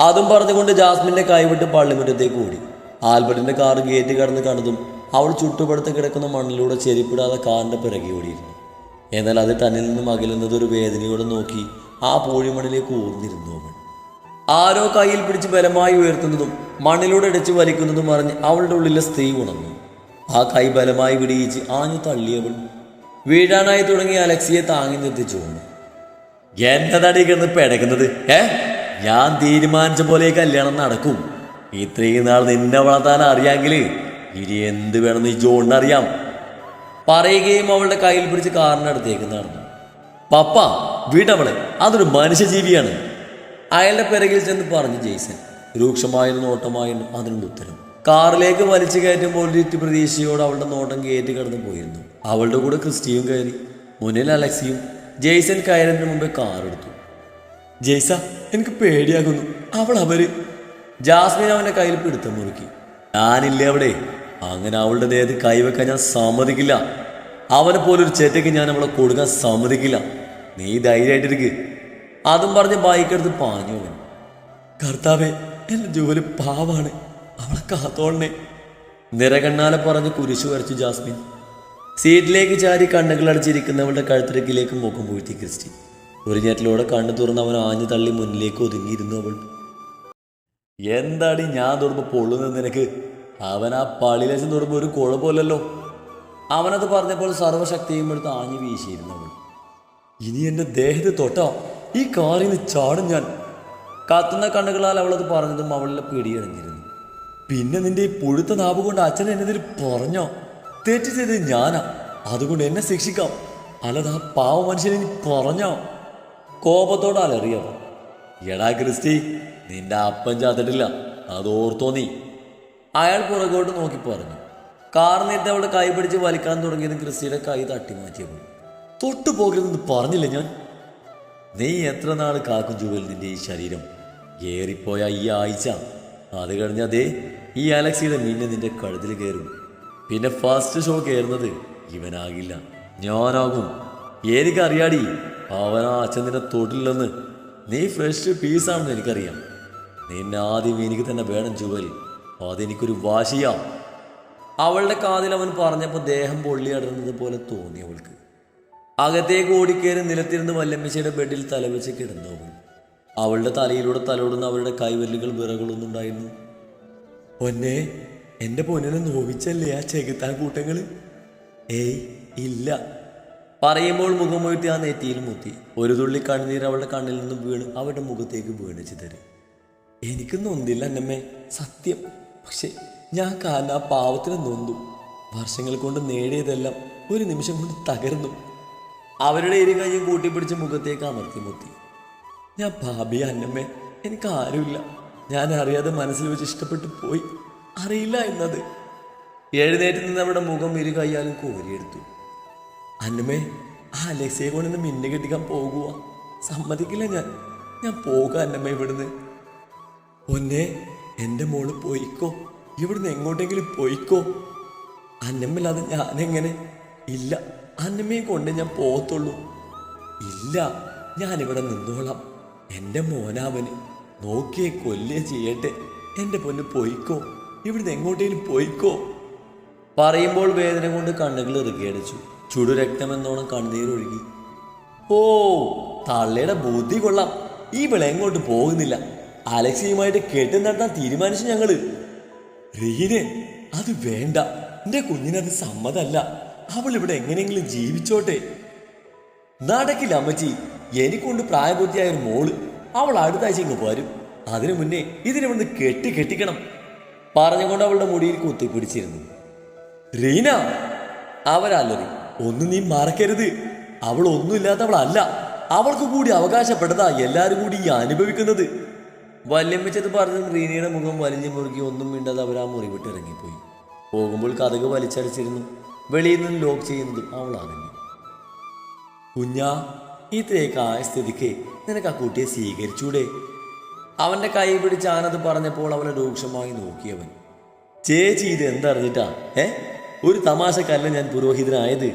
അതും പറഞ്ഞുകൊണ്ട് ജാസ്മിൻ്റെ കൈവിട്ട് പള്ളിമുറ്റത്തേക്ക് ഓടി. ആൽബർട്ടിൻ്റെ കാർ ഗേറ്റ് കടന്ന് കണ്ടതും അവൾ ചുട്ടുപടുത്ത് കിടക്കുന്ന മണ്ണിലൂടെ ചെരിപ്പിടാതെ കാറിൻ്റെ പിറകെ ഓടിയിരുന്നു. എന്നാൽ അത് തന്നിൽ നിന്നും അകലുന്നത് ഒരു വേദനയോടെ നോക്കി ആ പൂഴിമണ്ണിലേക്ക് ഊർന്നിരുന്നു അവൻ. ആരോ കയ്യിൽ പിടിച്ച് ബലമായി ഉയർത്തുന്നതും മണ്ണിലൂടെ ഇടച്ച് വലിക്കുന്നതും അറിഞ്ഞ് അവളുടെ ഉള്ളിലെ സ്ത്രീ ഉണർന്നു. ആ കൈ ബലമായി വിടിയിച്ച് ആഞ്ഞു തള്ളിയവൾ. വീഴാനായി തുടങ്ങിയ അലക്സിയെ താങ്ങി നിർത്തിച്ചുകൊണ്ട്. എന്നതടി കിടന്ന് പിടക്കുന്നത്? ഞാൻ തീരുമാനിച്ച പോലെ കല്യാണം നടക്കും. ഇത്രയും നാൾ നിന്നെ വളർത്താൻ അറിയാമെങ്കിൽ ഇനി എന്ത് വേണമെന്ന് ഈ ജോണിനറിയാം. പറയുകയും അവളുടെ കയ്യിൽ പിടിച്ച് കാറിനടുത്തേക്ക് നടന്നു. പപ്പ വീട്ടവളെ, അതൊരു മനുഷ്യജീവിയാണ്. അയാളുടെ പിറകിൽ ചെന്ന് പറഞ്ഞു ജെയ്സൺ. രൂക്ഷമായൊരു നോട്ടമായിരുന്നു അതിനുള്ള ഉത്തരം. കാറിലേക്ക് വലിച്ചു കയറ്റുമ്പോൾ ഒരു പ്രതീക്ഷയോട് അവളുടെ നോട്ടം കയറ്റി കടന്നു പോയിരുന്നു. അവളുടെ കൂടെ ക്രിസ്റ്റിയും കയറി. മുന്നിൽ അലക്സിയും. ജെയ്സൺ കയറുന്നതിന് മുമ്പേ കാറെടുത്തു. ജെയ്സ, എനിക്ക് പേടിയാകുന്നു. അവര് ജാസ്മിൻ അവൻ്റെ കയ്യിൽ പിടുത്തം മുറുക്കി. ഞാനില്ലേ അവിടെ? അങ്ങനെ അവളുടെ ദേഹത്ത് കൈവെക്കാൻ ഞാൻ സമ്മതിക്കില്ല. അവനെ പോലൊരു ചേട്ടയ്ക്ക് ഞാൻ അവളെ കൊടുക്കാൻ സമ്മതിക്കില്ല. നീ ധൈര്യമായിട്ടിരിക്ക്. അതും പറഞ്ഞ് ബൈക്കെടുത്ത് പാഞ്ഞു അവൻ. കർത്താവേ, എൻ്റെ ജോലി പാവാണ്, അവളെ കാത്തോളണേ. നിറകണ്ണാലെ പറഞ്ഞ് കുരിശു വരച്ചു ജാസ്മിൻ. സീറ്റിലേക്ക് ചാരി കണ്ണുകൾ അടച്ചിരിക്കുന്നവളുടെ കഴുത്തിരക്കിലേക്ക് മുഖം പൂഴ്ത്തി ക്രിസ്റ്റി. ഒരു ഞെട്ടലോടെ കണ്ണു തുറന്ന് അവൻ ആഞ്ഞു തള്ളി മുന്നിലേക്ക് ഒതുങ്ങിയിരുന്നു അവൾ. എന്താടി ഞാൻ തൊടുമ്പോൾ പൊള്ളുന്നത് നിനക്ക്? അവൻ ആ പള്ളിയിലേശം തൊടുമ്പോൾ ഒരു കുഴപ്പമില്ലല്ലോ. അവനത് പറഞ്ഞപ്പോൾ സർവ്വശക്തിയും എടുത്ത് ആഞ്ഞു വീശിയിരുന്നു അവൾ. ഇനി എൻ്റെ ദേഹത്ത് തൊട്ടോ ഈ കാറിൽ നിന്ന് ചാടും ഞാൻ. കത്തുന്ന കണ്ണുകളാൽ അവളത് പറഞ്ഞതും അവളുടെ പിടിയടഞ്ഞിരുന്നു. പിന്നെ നിന്റെ ഈ പുഴുത്ത നാവ് കൊണ്ട് അച്ഛൻ എന്നെതിൽ പറഞ്ഞോ? തെറ്റ് ചെയ്തത് ഞാനാ, അതുകൊണ്ട് എന്നെ ശിക്ഷിക്കാം, അല്ലാതെ ആ പാവ മനുഷ്യനെ നീ പറഞ്ഞോ? കോപത്തോടെ അലറിയോ. എടാ ക്രിസ്റ്റി, നിന്റെ അപ്പൻ ചാത്തിട്ടില്ല, അത് ഓർത്തോ നീ? അയാൾ പുറകോട്ട് നോക്കി പറഞ്ഞു. കാർ നേരത്തെ അവളുടെ കൈ പിടിച്ച് വലിക്കാൻ തുടങ്ങിയതും ക്രിസ്റ്റിയുടെ കൈ തട്ടി മാറ്റിയപ്പോൾ, തൊട്ടു പോകരുതെന്ന് പറഞ്ഞില്ല ഞാൻ? നീ എത്ര നാൾ കാക്കും ജുവൽ നിന്റെ ഈ ശരീരം? ഏറിപ്പോയ ഈ ആഴ്ച, അത് കഴിഞ്ഞതേ ഈ അലക്സിയുടെ മീനെ നിന്റെ കഴുത്തിൽ കയറും. പിന്നെ ഫസ്റ്റ് ഷോ കയറുന്നത് ഇവനാകില്ല, ഞാനാകും. എനിക്കറിയാടി അവനാ അച്ഛൻ നിന്നെ തൊട്ടില്ലെന്ന്. നീ ഫ്രഷ് പീസാണെന്ന് എനിക്കറിയാം. നിന്നെ ആദ്യം എനിക്ക് തന്നെ വേണം ജുവൽ, അതെനിക്കൊരു വാശിയാ. അവളുടെ കാതിൽ അവൻ പറഞ്ഞപ്പോൾ ദേഹം പൊള്ളിയടർന്നത് പോലെ തോന്നി അവൾക്ക്. അകത്തേക്ക് ഓടിക്കയറി നിലത്തിരുന്ന് വല്ലമ്മച്ചയുടെ ബെഡിൽ തലവെച്ച് കിടന്നു അവൾ. അവളുടെ തലയിലൂടെ തലോടുന്ന അവളുടെ കൈവല്ലുകൾ വിറകളൊന്നുണ്ടായിരുന്നു. പൊന്നെ, എൻ്റെ പൊന്നിനെ നോവിച്ചല്ലേ ആ ചെകുത്താൻ കൂട്ടങ്ങൾ? ഏയ് ഇല്ല. പറയുമ്പോൾ മുഖമുയർത്തി ആ നെറ്റിയിൽ മുത്തി. ഒരു തുള്ളി കണ്ണുനീർ അവളുടെ കണ്ണിൽ നിന്നും വീണ് അവരുടെ മുഖത്തേക്ക് വീണ് ചിതറി. എനിക്ക് നൊന്തില്ല അന്നമ്മേ, സത്യം. പക്ഷെ ഞാൻ കാരണം ആ പാവത്തിന് നൊന്തു. വർഷങ്ങൾ കൊണ്ട് നേടിയതെല്ലാം ഒരു നിമിഷം കൊണ്ട് തകർന്നു. അവരുടെ ഇരു കൈയും കൂട്ടിപ്പിടിച്ച് മുഖത്തേക്ക് അമർത്തി മുത്തി. ഞാൻ ഭാബിയ അന്നമ്മേ, എനിക്ക് ആരുമില്ല. ഞാൻ അറിയാതെ മനസ്സിൽ വെച്ച് ഇഷ്ടപ്പെട്ടു പോയി, അറിയില്ല എന്നത്. എഴുന്നേറ്റ് നിന്ന് അവരുടെ മുഖം ഇരു കൈയാലും കോരിയെടുത്തു. അന്നമ്മേ, ആ അലക്സിയെ കൊണ്ടിന്ന് മിന്നു കെട്ടിക്കാൻ പോകുക. സമ്മതിക്കില്ല ഞാൻ പോകാം അന്നമ്മ ഇവിടുന്ന്. പൊന്നെ, എൻ്റെ മോള് പോയിക്കോ, ഇവിടുന്ന് എങ്ങോട്ടെങ്കിലും പോയിക്കോ. അന്നമ്മല്ലാതെ ഞാനെങ്ങനെ? ഇല്ല, അന്നമ്മയെ കൊണ്ട് ഞാൻ പോകത്തുള്ളൂ. ഇല്ല, ഞാനിവിടെ നിന്നോളാം. എൻ്റെ മോനാവന് നോക്കിയേ കൊല്ലേ ചെയ്യട്ടെ. എൻ്റെ പൊന്ന് പോയിക്കോ, ഇവിടുന്ന് എങ്ങോട്ടേലും പോയിക്കോ. പറയുമ്പോൾ വേദന കൊണ്ട് കണ്ണുകൾ ഇറുകിയടിച്ചു. ചുടുരക്തമെന്നോണം കണ്ണീരൊഴുകി. ഓ, തള്ളയുടെ ബുദ്ധി കൊള്ളാം. ഈ വിള എങ്ങോട്ട് പോകുന്നില്ല. അലക്സിയുമായിട്ട് കെട്ടി നടത്താൻ തീരുമാനിച്ചു ഞങ്ങള്. റീനെ, അത് വേണ്ട. എൻ്റെ കുഞ്ഞിനത് സമ്മതല്ല. അവൾ ഇവിടെ എങ്ങനെയെങ്കിലും ജീവിച്ചോട്ടെ. നടക്കില്ല അമ്മച്ചി. എനിക്കൊണ്ട് പ്രായപൂർത്തിയായ ഒരു മോള്. അവൾ അടുത്ത ആഴ്ച ഇങ്ങ് വരും. അതിനു മുന്നേ ഇതിനിവിടുന്ന് കെട്ടിക്കണം പറഞ്ഞുകൊണ്ട് അവളുടെ മുടിയിൽ കുത്തിപ്പിടിച്ചിരുന്നു. റീന, അവരല്ലറി. ഒന്നും നീ മറക്കരുത്. അവൾ ഒന്നുമില്ലാത്തവളല്ല. അവൾക്ക് കൂടി അവകാശപ്പെട്ടതാ എല്ലാവരും കൂടി ഈ അനുഭവിക്കുന്നത്. വല്യമ്മച്ചത് പറഞ്ഞതും റീനയുടെ മുഖം വലിഞ്ഞു മുറുകി ഒന്നും മിണ്ടാതെ അവർ ആ മുറി വിട്ട് ഇറങ്ങിപ്പോയി. പോകുമ്പോൾ കതക് വലിച്ചടിച്ചിരുന്നു. വെളിയിൽ നിന്ന് ലോക്ക് ചെയ്യുന്നതും അവൾ അറിഞ്ഞു. കുഞ്ഞാ, ഇത്രയൊക്കെ ആയ സ്ഥിതിക്ക് നിനക്ക് ആ കുട്ടിയെ സ്വീകരിച്ചൂടെ? അവൻ്റെ കൈ പിടിച്ച് ആനത് പറഞ്ഞപ്പോൾ അവളെ രൂക്ഷമായി നോക്കിയവൻ. ചേച്ചി ഇത് എന്തറിഞ്ഞിട്ടാ? ഒരു തമാശക്കല്ല ഞാൻ പുരോഹിതനായത്.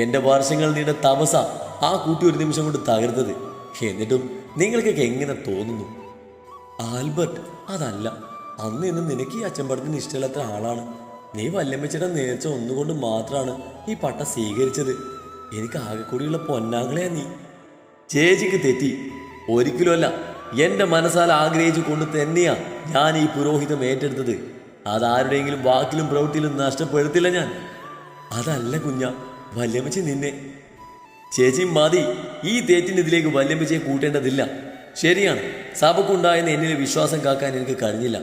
എൻ്റെ വർഷങ്ങൾ നീണ്ട തപസ ആ കുട്ടി ഒരു നിമിഷം കൊണ്ട് തകർത്തത്. എന്നിട്ടും നിങ്ങൾക്കൊക്കെ എങ്ങനെ തോന്നുന്നു? ആൽബർട്ട്, അതല്ല. അന്ന് ഇന്ന് നിനക്ക് ഈ അച്ചമ്പടത്തിന് ഇഷ്ടമില്ലാത്ത ആളാണ്. നീ വല്യമ്മച്ചിയുടെ നേർച്ച ഒന്നുകൊണ്ട് മാത്രമാണ് ഈ പട്ട സ്വീകരിച്ചത്. എനിക്ക് ആകെ കൂടിയുള്ള പൊന്നാങ്ങളെയാ നീ. ചേച്ചിക്ക് തെറ്റി. ഒരിക്കലുമല്ല. എൻ്റെ മനസ്സാൽ ആഗ്രഹിച്ചു കൊണ്ട് തന്നെയാ ഞാൻ ഈ പുരോഹിതം ഏറ്റെടുത്തത്. അതാരുടെയെങ്കിലും വാക്കിലും പ്രവൃത്തിയിലും നഷ്ടപ്പെടുത്തില്ല ഞാൻ. അതല്ല കുഞ്ഞ, വല്യമ്മച്ചി നിന്നെ. ചേച്ചി മതി. ഈ തേറ്റിന് ഇതിലേക്ക് വല്യമ്മച്ചിയെ കൂട്ടേണ്ടതില്ല. ശരിയാണ്, സഭക്കുണ്ടായെന്ന് എന്നിലെ വിശ്വാസം കാക്കാൻ എനിക്ക് കഴിഞ്ഞില്ല.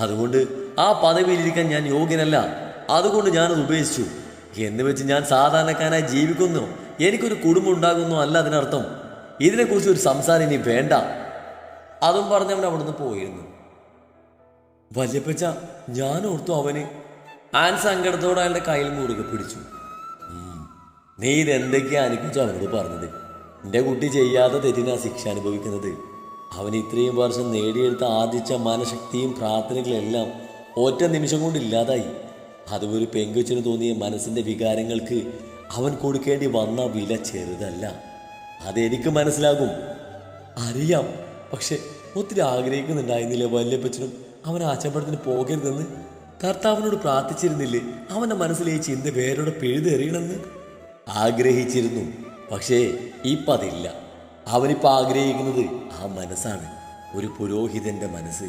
അതുകൊണ്ട് ആ പദവിയിലിരിക്കാൻ ഞാൻ യോഗ്യനല്ല. അതുകൊണ്ട് ഞാനത് ഉപേക്ഷിച്ചു. എന്ന് വെച്ച് ഞാൻ സാധാരണക്കാരനായി ജീവിക്കുന്നു, എനിക്കൊരു കുടുംബം ഉണ്ടാകുന്നു അല്ല അതിനർത്ഥം. ഇതിനെക്കുറിച്ച് ഒരു സംസാരം ഇനി വേണ്ട. അതും പറഞ്ഞവൻ അവിടുന്ന് പോയിരുന്നു. വല്യപ്പച്ച, ഞാൻ ഓർത്തു അവന്. ആൻ സങ്കടത്തോടെ അയാളുടെ കയ്യിൽ മുറുകെ പിടിച്ചു. നീ ഇതെന്തൊക്കെയാ അനുഭവിച്ചു അവനോട് പറഞ്ഞത്? എൻ്റെ കുട്ടി ചെയ്യാതെ തെറ്റിനാ ശിക്ഷ അനുഭവിക്കുന്നത്. അവൻ ഇത്രയും വർഷം നേടിയെടുത്ത ആർജിച്ച മനഃശക്തിയും പ്രാർത്ഥനകളെല്ലാം ഒറ്റ നിമിഷം കൊണ്ട് ഇല്ലാതായി. അതും ഒരു പെങ്കൊച്ചിന് തോന്നിയ മനസ്സിൻ്റെ വികാരങ്ങൾക്ക് അവൻ കൊടുക്കേണ്ടി വന്ന വില ചെറുതല്ല. അതെനിക്ക് മനസ്സിലാകും, അറിയാം. പക്ഷെ ഒത്തിരി ആഗ്രഹിക്കുന്നുണ്ടായിരുന്നില്ലേ വല്യപ്പച്ചനും അവൻ ആച്ചമ്പടത്തിന് പോകരുതെന്ന്? കർത്താവിനോട് പ്രാർത്ഥിച്ചിരുന്നില്ലേ അവൻ്റെ മനസ്സിലെ ഈ ചിന്ത വേരോടെ പിഴുതെറിയണമെന്ന്? ആഗ്രഹിച്ചിരുന്നു. പക്ഷേ ഇപ്പം അതില്ല. അവനിപ്പോൾ ആഗ്രഹിക്കുന്നത് ആ മനസ്സാണ്, ഒരു പുരോഹിതന്റെ മനസ്സ്.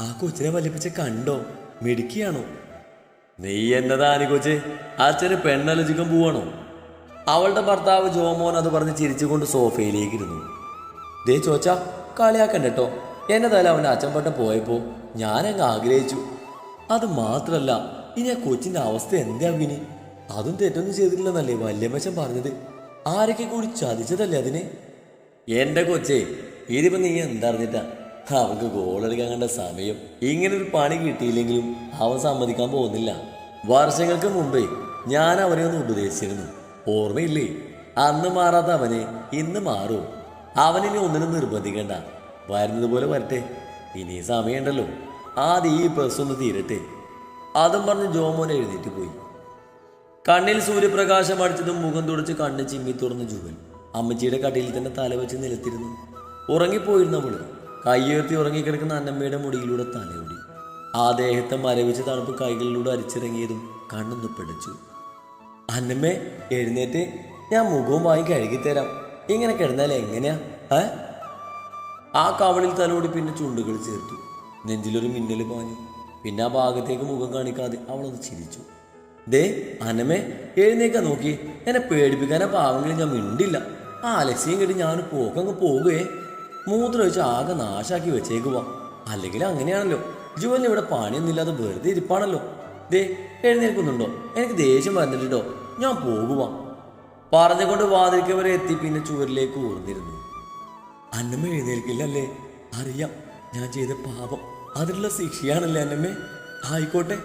ആ കൊച്ചിനെ വലിപ്പിച്ച കണ്ടോ? മിടുക്കിയാണോ? നീ എന്നതാനി കൊച്ച്, അച്ഛന് പെണ്ണാലോചിക്കാൻ പോവാണോ? അവളുടെ ഭർത്താവ് ജോമോൻ അത് പറഞ്ഞ് ചിരിച്ചുകൊണ്ട് സോഫയിലേക്ക് ഇരുന്നു. ദേ ചോച്ചാ, കളിയാക്കണ്ട കേട്ടോ. എന്നതായാലും അവൻ്റെ അച്ഛൻപട്ടം പോയപ്പോൾ ഞാനങ്ങ് ആഗ്രഹിച്ചു. അത് മാത്രല്ല, ഇനി ആ കൊച്ചിൻ്റെ അവസ്ഥ എന്താവിനി? അതും തെറ്റൊന്നും ചെയ്തിട്ടില്ലെന്നല്ലേ വല്യമ്മച്ചൻ പറഞ്ഞത്? ആരൊക്കെ കൂടി ചതിച്ചതല്ലേ അതിനെ? എൻ്റെ കൊച്ചേ, ഇതിപ്പോൾ നീ എന്തറിഞ്ഞിട്ടാ? അവൾക്ക് ഗോളടിക്കാൻ കണ്ട സമയം. ഇങ്ങനൊരു പണി കിട്ടിയില്ലെങ്കിലും അവൻ സമ്മതിക്കാൻ പോകുന്നില്ല. വർഷങ്ങൾക്ക് മുമ്പേ ഞാൻ അവനെ ഒന്ന് ഉപദേശിച്ചിരുന്നു, ഓർമ്മയില്ലേ? അന്ന് മാറാത്ത അവനെ ഇന്ന് മാറും. അവനിനി ഒന്നിനും നിർബന്ധിക്കണ്ട, വരുന്നത് പോലെ വരട്ടെ. ഇനി സമയമുണ്ടല്ലോ, ആദ്യം ഈ പ്രസ് ഒന്ന് തീരട്ടെ. അതും പറഞ്ഞ് ജോമോൻ എഴുന്നേറ്റ് പോയി. കണ്ണിൽ സൂര്യപ്രകാശം അടിച്ചതും മുഖം തുടച്ച് കണ്ണ് ചിമ്മി തുറന്ന് ജുവൽ അമ്മച്ചിയുടെ കടയിൽ തന്നെ തലവെച്ച് നിലത്തിരുന്നു. ഉറങ്ങിപ്പോയിരുന്നവള് കയ്യുയർത്തി ഉറങ്ങിക്കിടക്കുന്ന അന്നമ്മയുടെ മുടിയിലൂടെ തലയോടി. ആ ദേഹത്തെ മരവിച്ച് തണുപ്പ് കൈകളിലൂടെ അരിച്ചിറങ്ങിയതും കണ്ണൊന്ന് പിടിച്ചു. അന്നമ്മേ, എഴുന്നേറ്റ്, ഞാൻ മുഖവും വാങ്ങി കഴുകിത്തരാം. ഇങ്ങനെ കിടന്നാൽ എങ്ങനെയാ? ആ കവളിൽ തലോടി പിന്നെ ചുണ്ടുകൾ ചേർത്തു. നെഞ്ചിലൊരു മിന്നൽ പാഞ്ഞു. പിന്നെ ആ ഭാഗത്തേക്ക് മുഖം കാണിക്കാതെ അവളൊന്ന് ചിരിച്ചു. ദേ അന്നമ്മേ, എഴുന്നേക്കാൻ നോക്കി. എന്നെ പേടിപ്പിക്കാനാ പാവങ്ങളിൽ ഞാൻ മിണ്ടില്ല. ആ അലക്സിയും കേട്ട് ഞാൻ പോക്കങ്ങ് പോകുകയെ. മൂത്രം വെച്ച് ആകെ നാശാക്കി വെച്ചേക്കുവാ. അല്ലെങ്കിൽ അങ്ങനെയാണല്ലോ, ജുവലിന് ഇവിടെ പണിയൊന്നുമില്ലാതെ വെറുതെ ഇരിപ്പാണല്ലോ. ദേ എഴുന്നേൽക്കുന്നുണ്ടോ? എനിക്ക് ദേഷ്യം വന്നിട്ടുണ്ടോ? ഞാൻ പോകുവാ. പറഞ്ഞുകൊണ്ട് വാതിൽക്ക് വരെ എത്തി പിന്നെ ചുവരിലേക്ക് ഊർന്നിരുന്നു. അന്നമ്മ എഴുന്നേൽക്കില്ലല്ലേ? അറിയാം, ഞാൻ ചെയ്ത പാപം അതിനുള്ള ശിക്ഷയാണല്ലേ അന്നമ്മേ. ആയിക്കോട്ടെ.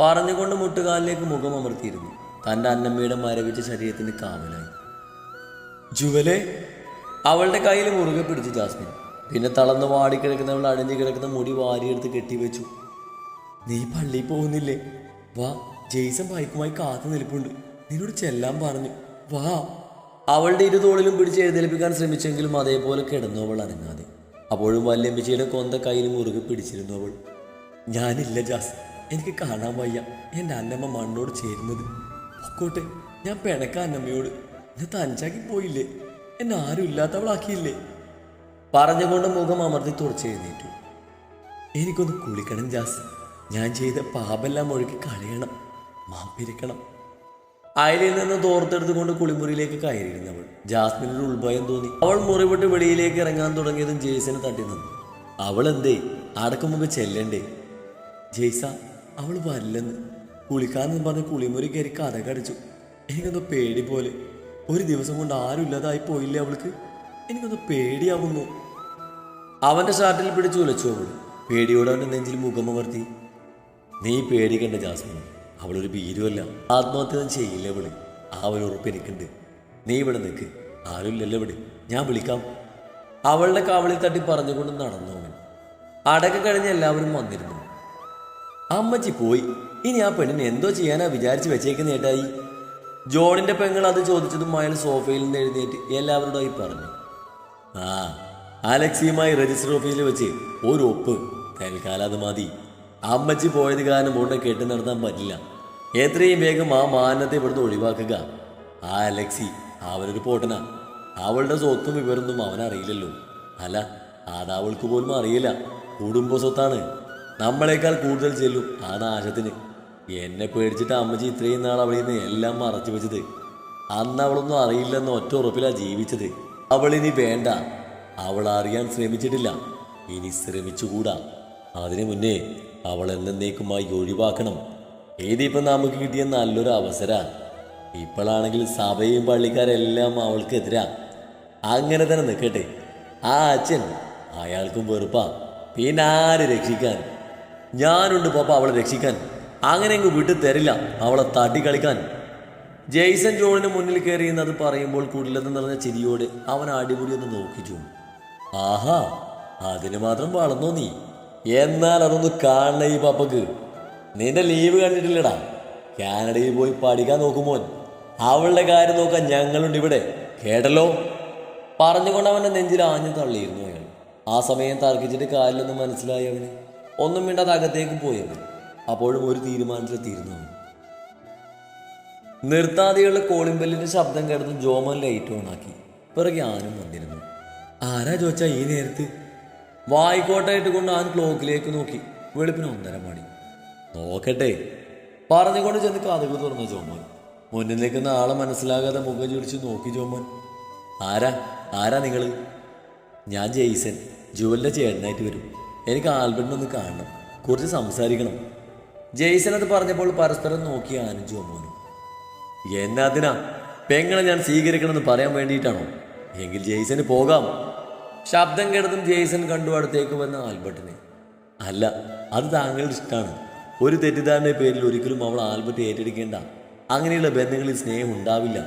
പറഞ്ഞുകൊണ്ട് മുട്ടുകാലിലേക്ക് മുഖം അമർത്തിയിരുന്നു. തൻ്റെ അന്നമ്മയുടെ മരവിച്ച ശരീരത്തിന് കാവലായി. ജുവലെ, അവളുടെ കയ്യിൽ മുറുകെ പിടിച്ചു ജാസ്മിൻ. പിന്നെ തളർന്ന് വാടിക്കിടക്കുന്നവൾ അടിഞ്ഞു കിടക്കുന്ന മുടി വാരിയെടുത്ത് കെട്ടിവെച്ചു. നീ പള്ളിയിൽ പോകുന്നില്ലേ? വാ, ജെയ്സൺ ബൈക്കുമായി കാത്തു നിൽപ്പുണ്ട്. നിന്നോട് ചെല്ലാൻ പറഞ്ഞു, വാ. അവളുടെ ഇരുതോളിലും പിടിച്ച് എഴുന്നേൽപ്പിക്കാൻ ശ്രമിച്ചെങ്കിലും അതേപോലെ കിടന്നു അവൾ അനങ്ങാതെ. അപ്പോഴും വല്യമ്മച്ചിയുടെ കൊന്ത കയ്യിൽ മുറുകെ പിടിച്ചിരുന്നു അവൾ. ഞാനില്ല ജാസ്, എനിക്ക് കാണാൻ വയ്യ എൻ്റെ അന്നമ്മ മണ്ണോട് ചേരുന്നത്. പൊക്കോട്ടെ, ഞാൻ പിണക്ക അന്നമ്മയോട്. ഞാൻ തനിച്ചാക്കി പോയില്ലേ? എന്നെ ആരും ഇല്ലാത്തവളാക്കിയില്ലേ? പറഞ്ഞുകൊണ്ട് മുഖം അമർത്തി തുടച്ചെഴുന്നേറ്റു. എനിക്കൊന്ന് കുളിക്കണം ജാസ്. ഞാൻ ചെയ്ത പാപെല്ലാം ഒഴുകി കളയണം, മാപ്പിരിക്കണം. അയലിൽ നിന്ന് തോർത്തെടുത്തുകൊണ്ട് കുളിമുറിയിലേക്ക് കയറിയിരുന്നവൾ. ജാസ്മിനൊരു ഉൾഭയം തോന്നി. അവൾ മുറി വിട്ട് വെളിയിലേക്ക് ഇറങ്ങാൻ തുടങ്ങിയതും ജെയ്സന് തട്ടി നിന്നു. അവൾ എന്തേ അടക്കം മുമ്പ് ചെല്ലണ്ടേ? ജെയ്സ, അവൾ വരില്ലെന്ന് കുളിക്കാന്ന് പറഞ്ഞ് കുളിമുറി കയറി കഥ കടിച്ചു. എനിക്കൊന്ന് പേടി പോലെ. ഒരു ദിവസം കൊണ്ട് ആരും ഇല്ലാതായി പോയില്ലേ അവൾക്ക്? എനിക്കൊന്ന് പേടിയാവുന്നു. അവന്റെ ഷർട്ടിൽ പിടിച്ചു ഉലച്ചു അവൾ. പേടിയോടെ അവന്റെ നെഞ്ചിൽ മുഖമമർത്തി. നീ പേടിക്കണ്ട ജാസ്മിൻ, അവളൊരു ഭീരുവല്ല. ആത്മഹത്യ ചെയ്യില്ല അവള്. ആ ഒരു ഉറപ്പ് എനിക്കുണ്ട്. നീ ഇവിടെ നിൽക്ക്, ആരുമില്ലല്ലോ ഇവിടെ, ഞാൻ വിളിക്കാം. അവളുടെ കാവളിൽ തട്ടി പറഞ്ഞുകൊണ്ട് നടന്നു അവൻ. അടക്ക കഴിഞ്ഞ് എല്ലാവരും വന്നിരുന്നു. അമ്മച്ചി പോയി. ഇനി ആ പെണ്ണിന് എന്തോ ചെയ്യാനാ വിചാരിച്ച് വെച്ചേക്കുന്ന ഏട്ടായി? ജോണിന്റെ പെങ്ങൾ അത് ചോദിച്ചതും അയാൾ സോഫയിൽ നിന്ന് എഴുന്നേറ്റ് എല്ലാവരോടായി പറഞ്ഞു. ആ, അലക്സിയുമായി രജിസ്റ്റർ ഓഫീസിൽ വെച്ച് ഒരു ഒപ്പ്, തൽക്കാലം അത് മതി. അമ്മച്ചി പോയത് കാരണം ഉടനെ കെട്ടി നടത്താൻ പറ്റില്ല. എത്രയും വേഗം ആ മാനത്തെ ഇവിടുന്ന് ഒഴിവാക്കുക. ആ അലക്സി അവനൊരു പോട്ടനാ. അവളുടെ സ്വത്തും വിവരൊന്നും അവനറിയില്ലല്ലോ. അല്ല, അതവൾക്ക് പോലും അറിയില്ല. കുടുംബ സ്വത്താണ്. നമ്മളെക്കാൾ കൂടുതൽ ചെല്ലും ആ നാശത്തിന്. എന്നെ പേടിച്ചിട്ട് അമ്മച്ചി ഇത്രയും നാൾ അവളിൽ നിന്ന് എല്ലാം മറച്ചു വെച്ചത്. അന്ന് അവളൊന്നും അറിയില്ലെന്ന് ഒറ്റ ഉറപ്പിലാണ് ജീവിച്ചത്. അവളിനി വേണ്ട. അവൾ അറിയാൻ ശ്രമിച്ചിട്ടില്ല, ഇനി ശ്രമിച്ചുകൂടാ. അതിനു മുന്നേ അവൾ എന്നേക്കുമായി ഒഴിവാക്കണം. ഇതിപ്പം നമുക്ക് കിട്ടിയ നല്ലൊരു അവസര. ഇപ്പോഴാണെങ്കിൽ സഭയും പള്ളിക്കാരെല്ലാം അവൾക്കെതിരാ. അങ്ങനെ തന്നെ നിൽക്കട്ടെ. ആ അച്ഛൻ അയാൾക്കും വെറുപ്പാ. പിന്നെ ആര് രക്ഷിക്കാൻ? ഞാനുണ്ട് പാപ്പ അവളെ രക്ഷിക്കാൻ. അങ്ങനെ അങ്ങ് വിട്ടു തരില്ല അവളെ തട്ടിക്കളിക്കാൻ. ജെയ്സൺ ജോണിന് മുന്നിൽ കയറിയെന്നത് പറയുമ്പോൾ കുടിലെന്ന് നിറഞ്ഞ ചിരിയോടെ അവൻ അടിപൊളി ഒന്ന് നോക്കിച്ചു. ആഹാ, അതിന് മാത്രം വളർന്നോ നീ? എന്നാൽ അതൊന്ന് കാണണ ഈ പാപ്പക്ക്. നിന്റെ ലീവ് കണ്ടിട്ടില്ലടാ. കാനഡയിൽ പോയി പഠിക്കാൻ നോക്കുമോൻ. അവളുടെ കാര്യം നോക്കാൻ ഞങ്ങളുണ്ട് ഇവിടെ, കേട്ടല്ലോ. പറഞ്ഞുകൊണ്ട് അവൻ്റെ നെഞ്ചിൽ ആഞ്ഞു തള്ളിയിരുന്നു അയാൾ. ആ സമയം തർക്കിച്ചിട്ട് കാലിലൊന്നും മനസ്സിലായി അവന്. ഒന്നും മിണ്ടാതെ അകത്തേക്ക് പോയവൻ. അപ്പോഴും ഒരു തീരുമാനത്തിലെത്തിയിരുന്നു അവൻ. നിർത്താതെയുള്ള കോളിംഗ് ബെല്ലിന്റെ ശബ്ദം കേട്ടതും ജോമോൻ ലൈറ്റ് ഓണാക്കി. പിറകെ ആനും വന്നിരുന്നു. ആരാ ചോദിച്ചാ ഈ നേരത്ത്? വായിക്കോട്ടായിട്ട് കൊണ്ട് ആൻ ക്ലോക്കിലേക്ക് നോക്കി. വെളുപ്പിന് 1:30 മണി. നോക്കട്ടെ പറഞ്ഞുകൊണ്ട് ചെന്ന് കതക് തുറന്നു ജോമോൻ. മുന്നിൽ നിൽക്കുന്ന ആളെ മനസ്സിലാകാതെ മുഖം ചുടിച്ച് നോക്കി ജോമോൻ. ആരാ നിങ്ങൾ? ഞാൻ ജെയ്സൺ, ജുവലിൻ്റെ ചേട്ടനായിട്ട് വരും. എനിക്ക് ആൽബർട്ടിനൊന്ന് കാണണം, കുറച്ച് സംസാരിക്കണം. ജെയ്സൺ അത് പറഞ്ഞപ്പോൾ പരസ്പരം നോക്കി ആനും ജോമോനും. എന്നാതിനാ പെങ്ങളെ ഞാൻ സ്വീകരിക്കണമെന്ന് പറയാൻ വേണ്ടിയിട്ടാണോ? എങ്കിൽ ജെയ്സന് പോകാം. ശബ്ദം കേട്ടതും ജെയ്സൺ കണ്ടു അടുത്തേക്ക് വന്ന ആൽബർട്ടിനെ. അല്ല, അത് താങ്കളുടെ ഇഷ്ടമാണ്. ഒരു തെറ്റിദ്ധാരണയുടെ പേരിൽ ഒരിക്കലും അവൾ ആൽബർട്ട് ഏറ്റെടുക്കേണ്ട. അങ്ങനെയുള്ള ബന്ധങ്ങളിൽ സ്നേഹം ഉണ്ടാവില്ല.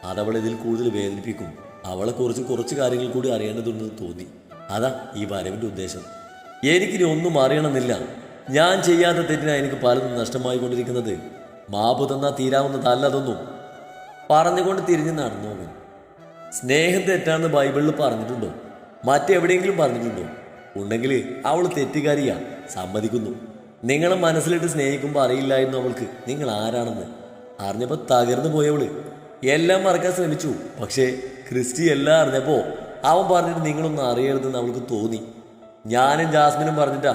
അതവളെ ഇതിൽ കൂടുതൽ വേദനിപ്പിക്കും. അവളെ കുറച്ച് കാര്യങ്ങൾ കൂടി അറിയേണ്ടതുണ്ടെന്ന് തോന്നി. അതാ ഈ വരവിൻ്റെ ഉദ്ദേശം. എനിക്കിനി ഒന്നും അറിയണമെന്നില്ല. ഞാൻ ചെയ്യാത്ത തെറ്റിനാണ് എനിക്ക് പലതും നഷ്ടമായി കൊണ്ടിരിക്കുന്നത്. മാപ്പ് തന്നാൽ തീരാവുന്നതല്ല അതൊന്നും. പറഞ്ഞുകൊണ്ട് തിരിഞ്ഞ് നടന്നു അവൻ. സ്നേഹം തെറ്റാണെന്ന് ബൈബിളിൽ പറഞ്ഞിട്ടുണ്ടോ? മറ്റെവിടെയെങ്കിലും പറഞ്ഞിട്ടുണ്ടോ? ഉണ്ടെങ്കിൽ അവൾ തെറ്റുകാരിയാ, സമ്മതിക്കുന്നു. നിങ്ങളെ മനസ്സിലിട്ട് സ്നേഹിക്കുമ്പോൾ അറിയില്ലായിരുന്നു അവൾക്ക് നിങ്ങൾ ആരാണെന്ന്. അറിഞ്ഞപ്പോൾ തകർന്നു പോയവള് എല്ലാം മറക്കാൻ ശ്രമിച്ചു. പക്ഷേ ക്രിസ്റ്റി എല്ലാം അറിഞ്ഞപ്പോൾ അവൻ പറഞ്ഞിട്ട് നിങ്ങളൊന്നും അറിയരുതെന്ന് അവൾക്ക് തോന്നി. ഞാനും ജാസ്മിനും പറഞ്ഞിട്ടാ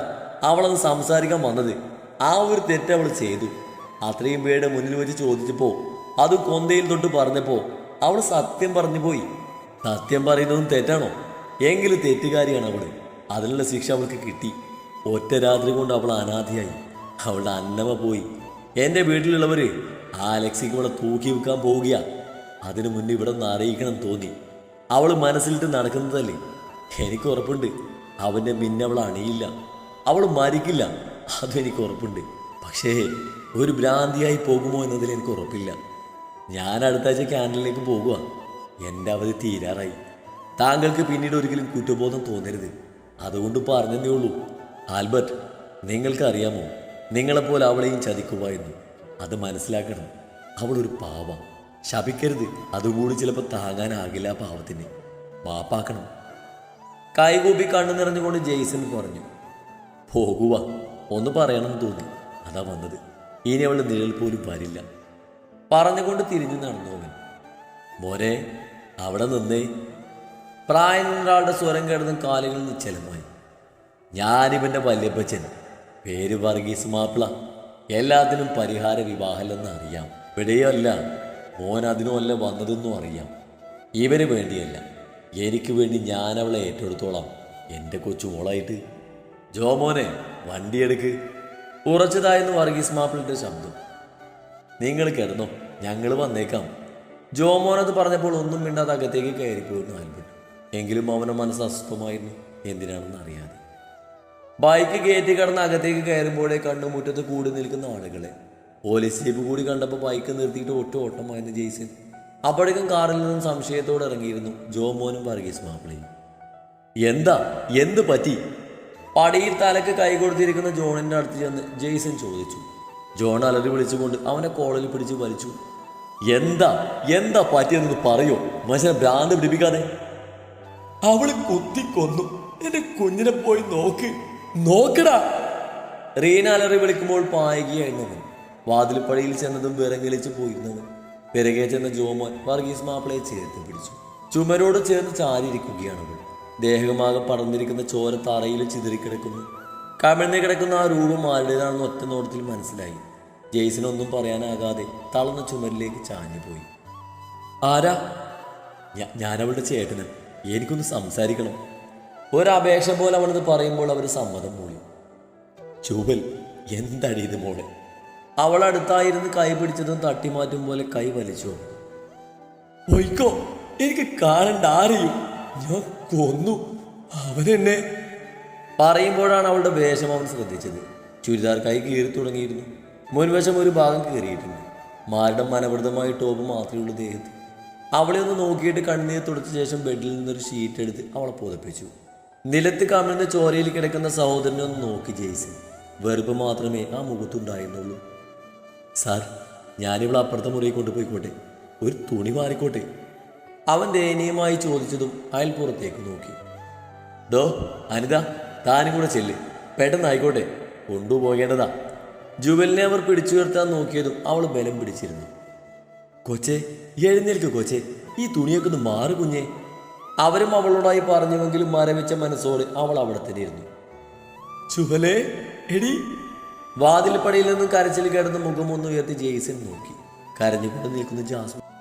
അവളൊന്ന് സംസാരിക്കാൻ വന്നത്. ആ ഒരു തെറ്റ് അവൾ ചെയ്തു. അത്രയും പേരുടെ മുന്നിൽ വെച്ച് ചോദിച്ചപ്പോൾ അത് കൊന്തയിൽ തൊട്ട് പറഞ്ഞപ്പോൾ അവൾ സത്യം പറഞ്ഞു പോയി. സത്യം പറയുന്നതും തെറ്റാണോ? എങ്കിലും തെറ്റുകാരിയാണ് അവൾ. അതിനുള്ള ശിക്ഷ അവൾക്ക് കിട്ടി. ഒറ്റ രാത്രി കൊണ്ട് അവൾ അനാഥയായി. അവളുടെ അന്നമ പോയി. എൻ്റെ വീട്ടിലുള്ളവർ ആലക്സിക്ക് ഇവിടെ തൂക്കി വെക്കാൻ പോവുക. അതിനു മുന്നേ ഇവിടെ നിന്ന് അറിയിക്കണം തോന്നി. അവൾ മനസ്സിലിട്ട് നടക്കുന്നതല്ലേ. എനിക്ക് ഉറപ്പുണ്ട് അവൻ്റെ മിന്നെ അവൾ അണിയില്ല. അവൾ മരിക്കില്ല, അതെനിക്ക് ഉറപ്പുണ്ട്. പക്ഷേ ഒരു ഭ്രാന്തിയായി പോകുമോ എന്നതിൽ എനിക്ക് ഉറപ്പില്ല. ഞാൻ അടുത്താഴ്ച ക്യാൻറ്റീനിലേക്ക് പോകുക. എൻ്റെ അവധി തീരാറായി. താങ്കൾക്ക് പിന്നീട് ഒരിക്കലും കുറ്റബോധം തോന്നരുത്. അതുകൊണ്ട് പറഞ്ഞതേ ഉള്ളൂ. ആൽബർട്ട്, നിങ്ങൾക്കറിയാമോ, നിങ്ങളെപ്പോലെ അവളെയും ചതിക്കുമായിരുന്നു. അത് മനസ്സിലാക്കണം. അവളൊരു പാവ. ശപിക്കരുത്. അതുകൂടി ചിലപ്പോൾ താങ്ങാനാകില്ല പാവത്തിന്. മാപ്പാക്കണം. കൈകൂപ്പി കണ്ണു നിറഞ്ഞുകൊണ്ട് ജെയ്സൺ പറഞ്ഞു. പോകുക, ഒന്ന് പറയണമെന്ന് തോന്നി, അതാ വന്നത്. ഇനി അവളുടെ നിഴൽ പോലും വരില്ല. പറഞ്ഞുകൊണ്ട് തിരിഞ്ഞു നടന്നു അവൻ. മോനെ, അവിടെ നിന്നേ. പ്രായനൊരാളുടെ സ്വരം കേട്ടതും കാലുകളിൽ നിശ്ചലമായി. ഞാനിവൻ്റെ വല്യപ്പച്ചൻ, പേര് വർഗീസ് മാപ്പിള. എല്ലാത്തിനും പരിഹാര വിവാഹമല്ലെന്ന് അറിയാം. ഇവിടെയല്ല മോൻ അതിനുമല്ല വന്നതെന്നും അറിയാം. ഇവന് വേണ്ടിയല്ല, എനിക്ക് വേണ്ടി ഞാൻ അവളെ ഏറ്റെടുത്തോളാം, എൻ്റെ കൊച്ചുമോളായിട്ട്. ജോമോനെ, വണ്ടിയെടുക്ക്. ഉറച്ചതായെന്ന് വർഗീസ് മാപ്പിളിൻ്റെ ശബ്ദം. നിങ്ങൾ കിടന്നോ, ഞങ്ങൾ വന്നേക്കാം. ജോമോനത് പറഞ്ഞപ്പോൾ ഒന്നും മിണ്ടാതെ അകത്തേക്ക് കയറിപ്പോയിരുന്നു ആൽബർട്ട്. എങ്കിലും അവൻ്റെ മനസ്സ് അസ്വസ്ഥമായിരുന്നു, എന്തിനാണെന്ന് അറിയാതെ. ബൈക്ക് കയറ്റി കടന്ന് അകത്തേക്ക് കയറുമ്പോഴേ കണ്ണുമുറ്റത്ത് കൂടി നിൽക്കുന്ന ആളുകളെ. പോലീസ് ജീപ്പ് കൂടി കണ്ടപ്പോൾ ബൈക്ക് നിർത്തിയിട്ട് ഓട്ടമായിരുന്നു ജെയ്സൺ. അപ്പോഴേക്കും കാറിൽ നിന്നും സംശയത്തോടെ ഇറങ്ങിയിരുന്നു ജോമോനും വർഗീസ് മാപ്പിളയും. എന്ത് പറ്റി? പടിയിൽ തലക്ക് കൈ കൊടുത്തിരിക്കുന്ന ജോണിൻ്റെ അടുത്ത് ചെന്ന് ജെയ്സൺ ചോദിച്ചു. ജോൺ അലറി വിളിച്ചുകൊണ്ട് അവനെ കോളയിൽ പിടിച്ച് വലിച്ചു. എന്താ പറ്റിയെന്ന് പറയോ? മനുഷ്യനെ ഭ്രാന്ത് പിടിപ്പിക്കാതെ. അവള് കുത്തിക്കൊന്നു. എന്റെ കുഞ്ഞിനെ പോയി നോക്കടാ. റീന അലറി വിളിക്കുമ്പോൾ പായുകയായിരുന്നവൻ. വാതിൽപ്പടിയിൽ ചെന്നതും വിറങ്ങലിച്ച് പോയിരുന്നവൻ. പിറകെ ചെന്ന ജോമോൻ വർഗീസ് മാപ്പിളയെ ചേർത്ത് പിടിച്ചു. ചുമരോട് ചേർന്ന് ചാരിയിരിക്കുകയാണവൾ. ദേഹമാകെ പടർന്നിരിക്കുന്ന ചോര തറയിൽ ചിതറിക്കിടക്കുന്നു. കമിഴ്ന്ന് കിടക്കുന്ന ആ രൂപം ആരുടേതാണെന്ന് ഒറ്റ നോട്ടത്തിൽ മനസ്സിലായി. ജെയ്സനൊന്നും പറയാനാകാതെ തളർന്ന ചുമരിലേക്ക് ചാഞ്ഞുപോയി. ആരാ? ഞാനവളുടെ ചേട്ടന്. എനിക്കൊന്ന് സംസാരിക്കണം. ഒരപേക്ഷ പോലെ അവളത് പറയുമ്പോൾ അവർ സമ്മതം മൂളി. ചുവൽ, എന്തടി ഇത് മോളെ? അവൾ അടുത്തായിരുന്നു കൈ പിടിച്ചതും തട്ടിമാറ്റും പോലെ കൈ വലിച്ചു. ഒയ്ക്കോ, എനിക്ക് കാണണ്ട ആരെയും. ഞാൻ കൊന്നു അവനെന്നെ. പറയുമ്പോഴാണ് അവളുടെ വേഷം അവൻ ശ്രദ്ധിച്ചത്. ചുരിദാർ കൈ കീറി തുടങ്ങിയിരുന്നു. മുൻവശം ഒരു ഭാഗം കീറിയിട്ടുണ്ട്. മാരുടെ മനവൃതമായ ടോപ്പ് മാത്രമേ ഉള്ളൂ ദേഹത്ത്. അവളെ ഒന്ന് നോക്കിയിട്ട് കണ്ണീർ തുടച്ച ശേഷം ബെഡിൽ നിന്നൊരു ഷീറ്റ് എടുത്ത് അവളെ പുതപ്പിച്ചു. നിലത്ത് കമിഴ്ന്ന ചോരയിൽ കിടക്കുന്ന സഹോദരനെ ഒന്ന് നോക്കി ജെയ്സൺ. വെറുപ്പ് മാത്രമേ ആ മുഖത്തുണ്ടായിരുന്നുള്ളൂ. സാർ, ഞാനിവളെ അപ്പുറത്തെ മുറിയിൽ കൊണ്ടുപോയിക്കോട്ടെ? ഒരു തുണി മാറിക്കോട്ടെ? അവൻ ദയനീയമായി ചോദിച്ചതും അയാൾ പുറത്തേക്ക് നോക്കി. ദോ അനിത, താനും കൂടെ ചെല്ല്, പെട്ടെന്നായിക്കോട്ടെ, കൊണ്ടുപോകേണ്ടതാ. ജുവലിനെ അവർ പിടിച്ചുയർത്താൻ നോക്കിയതും അവൾ ബലം പിടിച്ചിരുന്നു. കൊച്ചേ, എഴുന്നേൽക്ക് കൊച്ചേ, ഈ തുണിയൊക്കെ ഒന്ന് മാറു കുഞ്ഞേ. അവരും അവളോടായി പറഞ്ഞുവെങ്കിലും മരവിച്ച മനസ്സോടെ അവൾ അവിടെ തന്നെ ഇരുന്നു. ചുഹലേ എടി. വാതിൽപ്പടിയിൽ നിന്നും കരച്ചിൽ കിടന്ന് മുഖമൊന്ന് ഉയർത്തി ജെയ്സൺ നോക്കി. കരഞ്ഞുകൊണ്ട് നിൽക്കുന്ന ജാസ്മിൻ